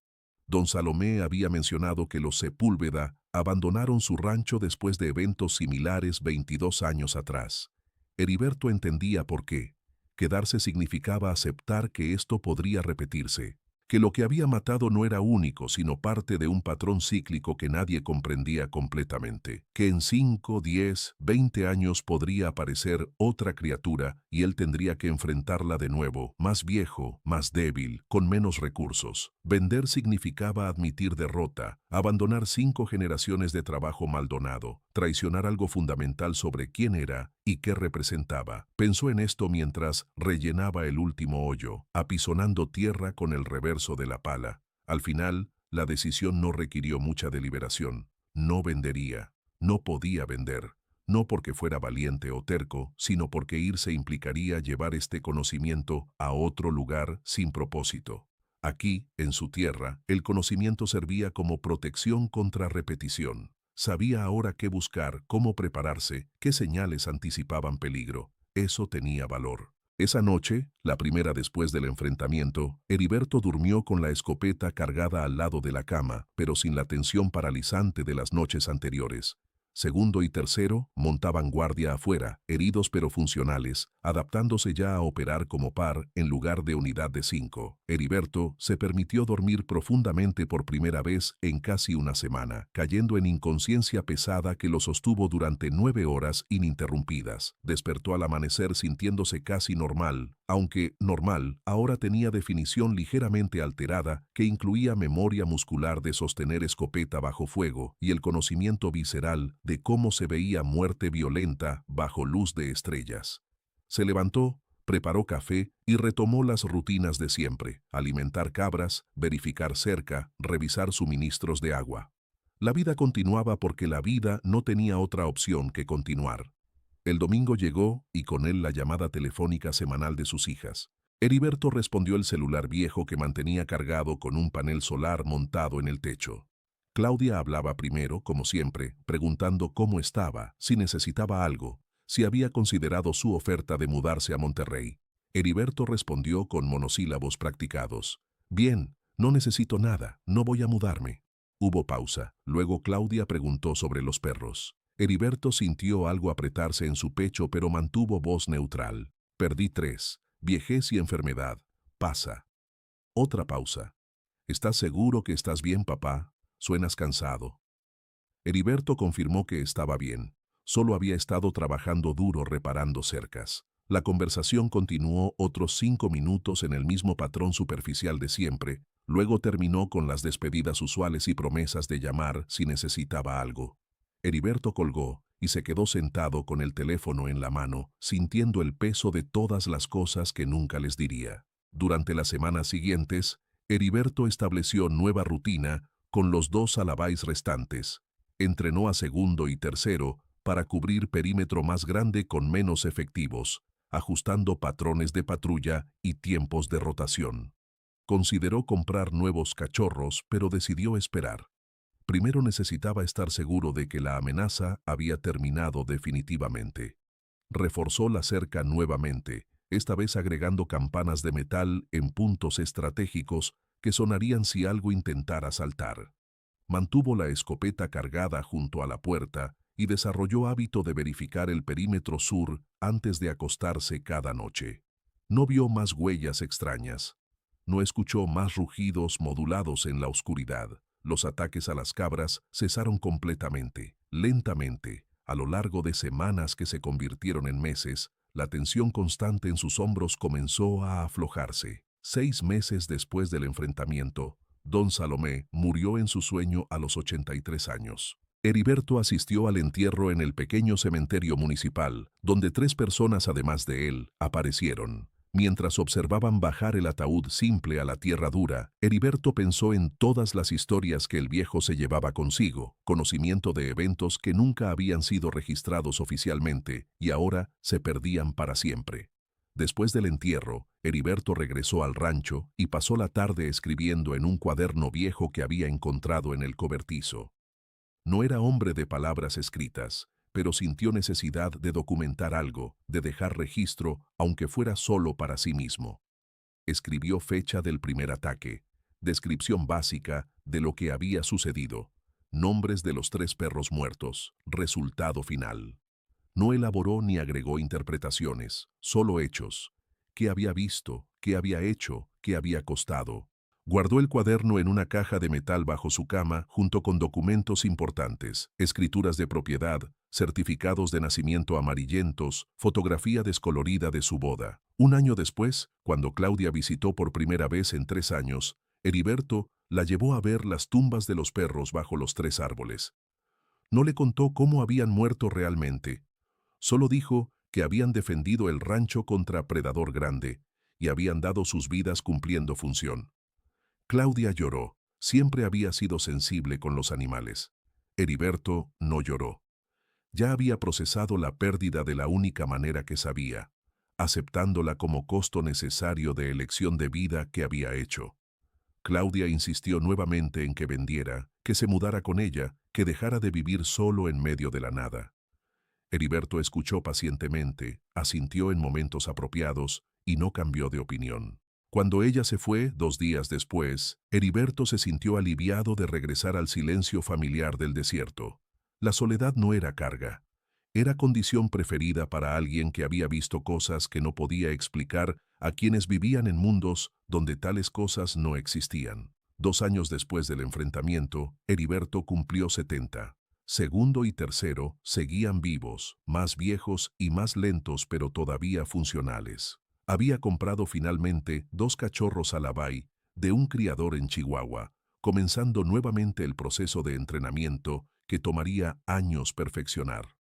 Don Salomé había mencionado que los Sepúlveda abandonaron su rancho después de eventos similares 22 años atrás. Heriberto entendía por qué. Quedarse significaba aceptar que esto podría repetirse, que lo que había matado no era único, sino parte de un patrón cíclico que nadie comprendía completamente, que en 5, 10, 20 años podría aparecer otra criatura y él tendría que enfrentarla de nuevo, más viejo, más débil, con menos recursos. Vender significaba admitir derrota, abandonar 5 generaciones de trabajo mal donado, traicionar algo fundamental sobre quién era y qué representaba. Pensó en esto mientras rellenaba el último hoyo, apisonando tierra con el reverso de la pala. Al final, la decisión no requirió mucha deliberación. No vendería. No podía vender. No porque fuera valiente o terco, sino porque irse implicaría llevar este conocimiento a otro lugar sin propósito. Aquí, en su tierra, el conocimiento servía como protección contra repetición. Sabía ahora qué buscar, cómo prepararse, qué señales anticipaban peligro. Eso tenía valor. Esa noche, la primera después del enfrentamiento, Heriberto durmió con la escopeta cargada al lado de la cama, pero sin la tensión paralizante de las noches anteriores. Segundo y tercero montaban guardia afuera, heridos pero funcionales, adaptándose ya a operar como par en lugar de unidad de 5. Heriberto se permitió dormir profundamente por primera vez en casi una semana, cayendo en inconsciencia pesada que lo sostuvo durante 9 horas ininterrumpidas. Despertó al amanecer sintiéndose casi normal, aunque normal ahora tenía definición ligeramente alterada que incluía memoria muscular de sostener escopeta bajo fuego y el conocimiento visceral de cómo se veía muerte violenta bajo luz de estrellas. Se levantó, preparó café y retomó las rutinas de siempre: alimentar cabras, verificar cerca, revisar suministros de agua. La vida continuaba porque la vida no tenía otra opción que continuar. El domingo llegó y con él la llamada telefónica semanal de sus hijas. Heriberto respondió el celular viejo que mantenía cargado con un panel solar montado en el techo. Claudia hablaba primero, como siempre, preguntando cómo estaba, si necesitaba algo, si había considerado su oferta de mudarse a Monterrey. Heriberto respondió con monosílabos practicados: bien, no necesito nada, no voy a mudarme. Hubo pausa. Luego Claudia preguntó sobre los perros. Heriberto sintió algo apretarse en su pecho, pero mantuvo voz neutral. Perdí 3. Viejez y enfermedad. Pasa. Otra pausa. ¿Estás seguro que estás bien, papá? Suenas cansado. Heriberto confirmó que estaba bien. Solo había estado trabajando duro reparando cercas. La conversación continuó otros 5 minutos en el mismo patrón superficial de siempre. Luego terminó con las despedidas usuales y promesas de llamar si necesitaba algo. Heriberto colgó y se quedó sentado con el teléfono en la mano, sintiendo el peso de todas las cosas que nunca les diría. Durante las semanas siguientes, Heriberto estableció nueva rutina, con los 2 alabáis restantes. Entrenó a segundo y tercero para cubrir perímetro más grande con menos efectivos, ajustando patrones de patrulla y tiempos de rotación. Consideró comprar nuevos cachorros, pero decidió esperar. Primero necesitaba estar seguro de que la amenaza había terminado definitivamente. Reforzó la cerca nuevamente, esta vez agregando campanas de metal en puntos estratégicos que sonarían si algo intentara saltar. Mantuvo la escopeta cargada junto a la puerta y desarrolló hábito de verificar el perímetro sur antes de acostarse cada noche. No vio más huellas extrañas. No escuchó más rugidos modulados en la oscuridad. Los ataques a las cabras cesaron completamente, lentamente. A lo largo de semanas que se convirtieron en meses, la tensión constante en sus hombros comenzó a aflojarse. 6 meses después del enfrentamiento, Don Salomé murió en su sueño a los 83 años. Heriberto asistió al entierro en el pequeño cementerio municipal, donde 3 personas además de él aparecieron. Mientras observaban bajar el ataúd simple a la tierra dura, Heriberto pensó en todas las historias que el viejo se llevaba consigo, conocimiento de eventos que nunca habían sido registrados oficialmente y ahora se perdían para siempre. Después del entierro, Heriberto regresó al rancho y pasó la tarde escribiendo en un cuaderno viejo que había encontrado en el cobertizo. No era hombre de palabras escritas, pero sintió necesidad de documentar algo, de dejar registro, aunque fuera solo para sí mismo. Escribió fecha del primer ataque, descripción básica de lo que había sucedido, nombres de los 3 perros muertos, resultado final. No elaboró ni agregó interpretaciones, solo hechos. ¿Qué había visto? ¿Qué había hecho? ¿Qué había costado? Guardó el cuaderno en una caja de metal bajo su cama junto con documentos importantes, escrituras de propiedad, certificados de nacimiento amarillentos, fotografía descolorida de su boda. Un año después, cuando Claudia visitó por primera vez en 3 años, Heriberto la llevó a ver las tumbas de los perros bajo los 3 árboles. No le contó cómo habían muerto realmente. Solo dijo que habían defendido el rancho contra predador grande y habían dado sus vidas cumpliendo función. Claudia lloró. Siempre había sido sensible con los animales. Heriberto no lloró. Ya había procesado la pérdida de la única manera que sabía, aceptándola como costo necesario de elección de vida que había hecho. Claudia insistió nuevamente en que vendiera, que se mudara con ella, que dejara de vivir solo en medio de la nada. Heriberto escuchó pacientemente, asintió en momentos apropiados y no cambió de opinión. Cuando ella se fue, 2 días después, Heriberto se sintió aliviado de regresar al silencio familiar del desierto. La soledad no era carga. Era condición preferida para alguien que había visto cosas que no podía explicar a quienes vivían en mundos donde tales cosas no existían. 2 años después del enfrentamiento, Heriberto cumplió 70. Segundo y tercero seguían vivos, más viejos y más lentos pero todavía funcionales. Había comprado finalmente 2 cachorros alabay de un criador en Chihuahua, comenzando nuevamente el proceso de entrenamiento que tomaría años perfeccionar.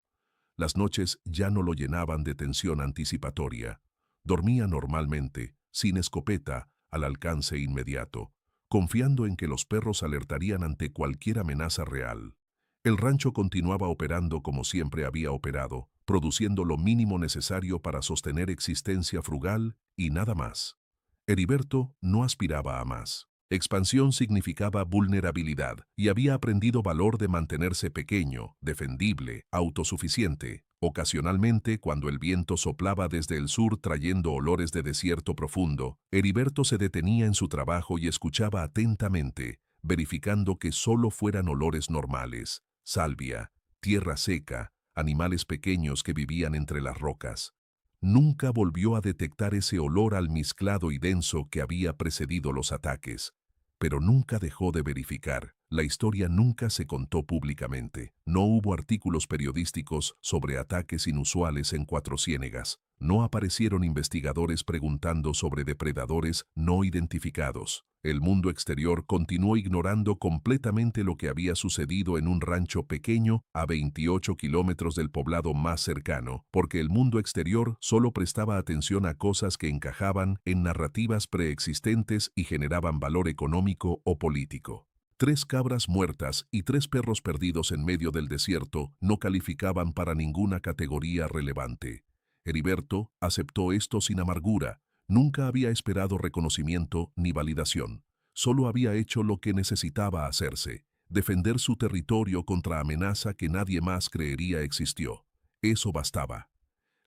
Las noches ya no lo llenaban de tensión anticipatoria. Dormía normalmente, sin escopeta, al alcance inmediato, confiando en que los perros alertarían ante cualquier amenaza real. El rancho continuaba operando como siempre había operado, produciendo lo mínimo necesario para sostener existencia frugal y nada más. Heriberto no aspiraba a más. Expansión significaba vulnerabilidad y había aprendido valor de mantenerse pequeño, defendible, autosuficiente. Ocasionalmente, cuando el viento soplaba desde el sur trayendo olores de desierto profundo, Heriberto se detenía en su trabajo y escuchaba atentamente, verificando que solo fueran olores normales, salvia, tierra seca, animales pequeños que vivían entre las rocas. Nunca volvió a detectar ese olor almizclado y denso que había precedido los ataques. Pero nunca dejó de verificar. La historia nunca se contó públicamente. No hubo artículos periodísticos sobre ataques inusuales en Cuatro Ciénegas. No aparecieron investigadores preguntando sobre depredadores no identificados. El mundo exterior continuó ignorando completamente lo que había sucedido en un rancho pequeño a 28 kilómetros del poblado más cercano, porque el mundo exterior solo prestaba atención a cosas que encajaban en narrativas preexistentes y generaban valor económico o político. 3 cabras muertas y 3 perros perdidos en medio del desierto no calificaban para ninguna categoría relevante. Heriberto aceptó esto sin amargura. Nunca había esperado reconocimiento ni validación. Solo había hecho lo que necesitaba hacerse: defender su territorio contra amenaza que nadie más creería existió. Eso bastaba.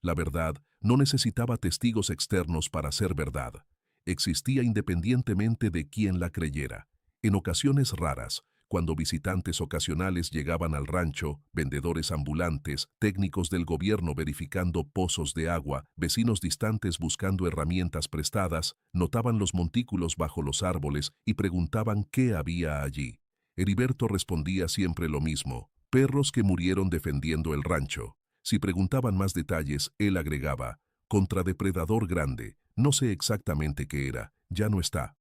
La verdad no necesitaba testigos externos para ser verdad. Existía independientemente de quién la creyera. En ocasiones raras, cuando visitantes ocasionales llegaban al rancho, vendedores ambulantes, técnicos del gobierno verificando pozos de agua, vecinos distantes buscando herramientas prestadas, notaban los montículos bajo los árboles y preguntaban qué había allí. Heriberto respondía siempre lo mismo: perros que murieron defendiendo el rancho. Si preguntaban más detalles, él agregaba: contra depredador grande, no sé exactamente qué era, ya no está.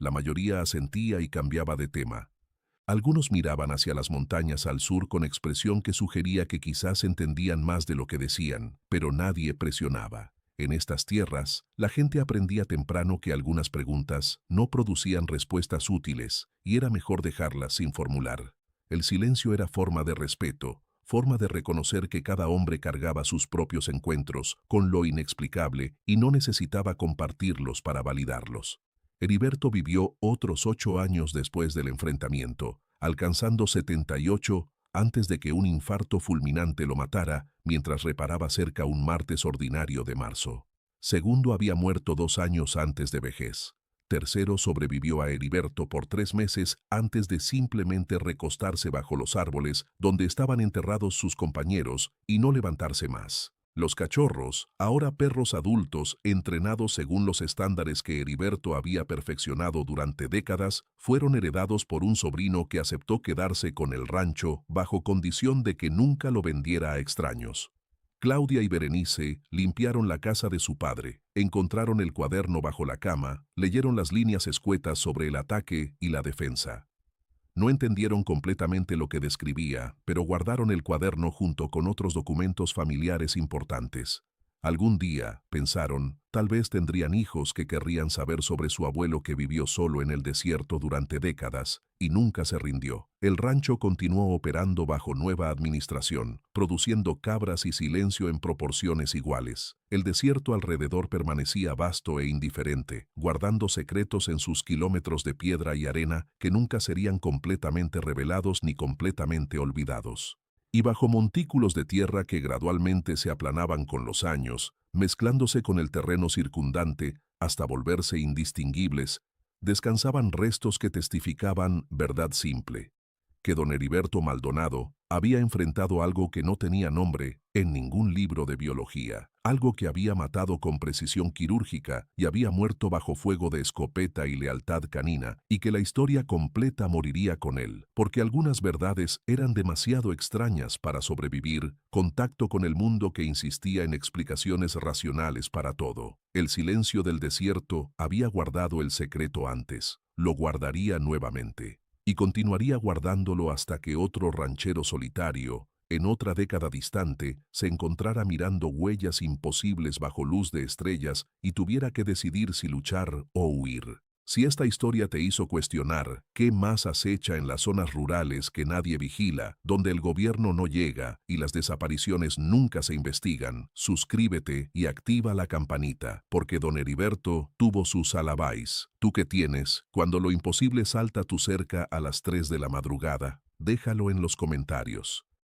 La mayoría asentía y cambiaba de tema. Algunos miraban hacia las montañas al sur con expresión que sugería que quizás entendían más de lo que decían, pero nadie presionaba. En estas tierras, la gente aprendía temprano que algunas preguntas no producían respuestas útiles y era mejor dejarlas sin formular. El silencio era forma de respeto, forma de reconocer que cada hombre cargaba sus propios encuentros con lo inexplicable y no necesitaba compartirlos para validarlos. Heriberto vivió otros 8 años después del enfrentamiento, alcanzando 78 antes de que un infarto fulminante lo matara mientras reparaba cerca un martes ordinario de marzo. Segundo había muerto 2 años antes de vejez. Tercero sobrevivió a Heriberto por 3 meses antes de simplemente recostarse bajo los árboles donde estaban enterrados sus compañeros y no levantarse más. Los cachorros, ahora perros adultos entrenados según los estándares que Heriberto había perfeccionado durante décadas, fueron heredados por un sobrino que aceptó quedarse con el rancho bajo condición de que nunca lo vendiera a extraños. Claudia y Berenice limpiaron la casa de su padre, encontraron el cuaderno bajo la cama, leyeron las líneas escuetas sobre el ataque y la defensa. No entendieron completamente lo que describía, pero guardaron el cuaderno junto con otros documentos familiares importantes. Algún día, pensaron, tal vez tendrían hijos que querrían saber sobre su abuelo que vivió solo en el desierto durante décadas y nunca se rindió. El rancho continuó operando bajo nueva administración, produciendo cabras y silencio en proporciones iguales. El desierto alrededor permanecía vasto e indiferente, guardando secretos en sus kilómetros de piedra y arena que nunca serían completamente revelados ni completamente olvidados. Y bajo montículos de tierra que gradualmente se aplanaban con los años, mezclándose con el terreno circundante hasta volverse indistinguibles, descansaban restos que testificaban verdad simple: que don Heriberto Maldonado había enfrentado algo que no tenía nombre en ningún libro de biología, algo que había matado con precisión quirúrgica y había muerto bajo fuego de escopeta y lealtad canina, y que la historia completa moriría con él, porque algunas verdades eran demasiado extrañas para sobrevivir, contacto con el mundo que insistía en explicaciones racionales para todo. El silencio del desierto había guardado el secreto antes, lo guardaría nuevamente. Y continuaría guardándolo hasta que otro ranchero solitario, en otra década distante, se encontrara mirando huellas imposibles bajo luz de estrellas y tuviera que decidir si luchar o huir. Si esta historia te hizo cuestionar qué más acecha en las zonas rurales que nadie vigila, donde el gobierno no llega y las desapariciones nunca se investigan, suscríbete y activa la campanita, porque don Heriberto tuvo sus alabáis. ¿Tú qué tienes cuando lo imposible salta a tu cerca a las 3 de la madrugada? Déjalo en los comentarios.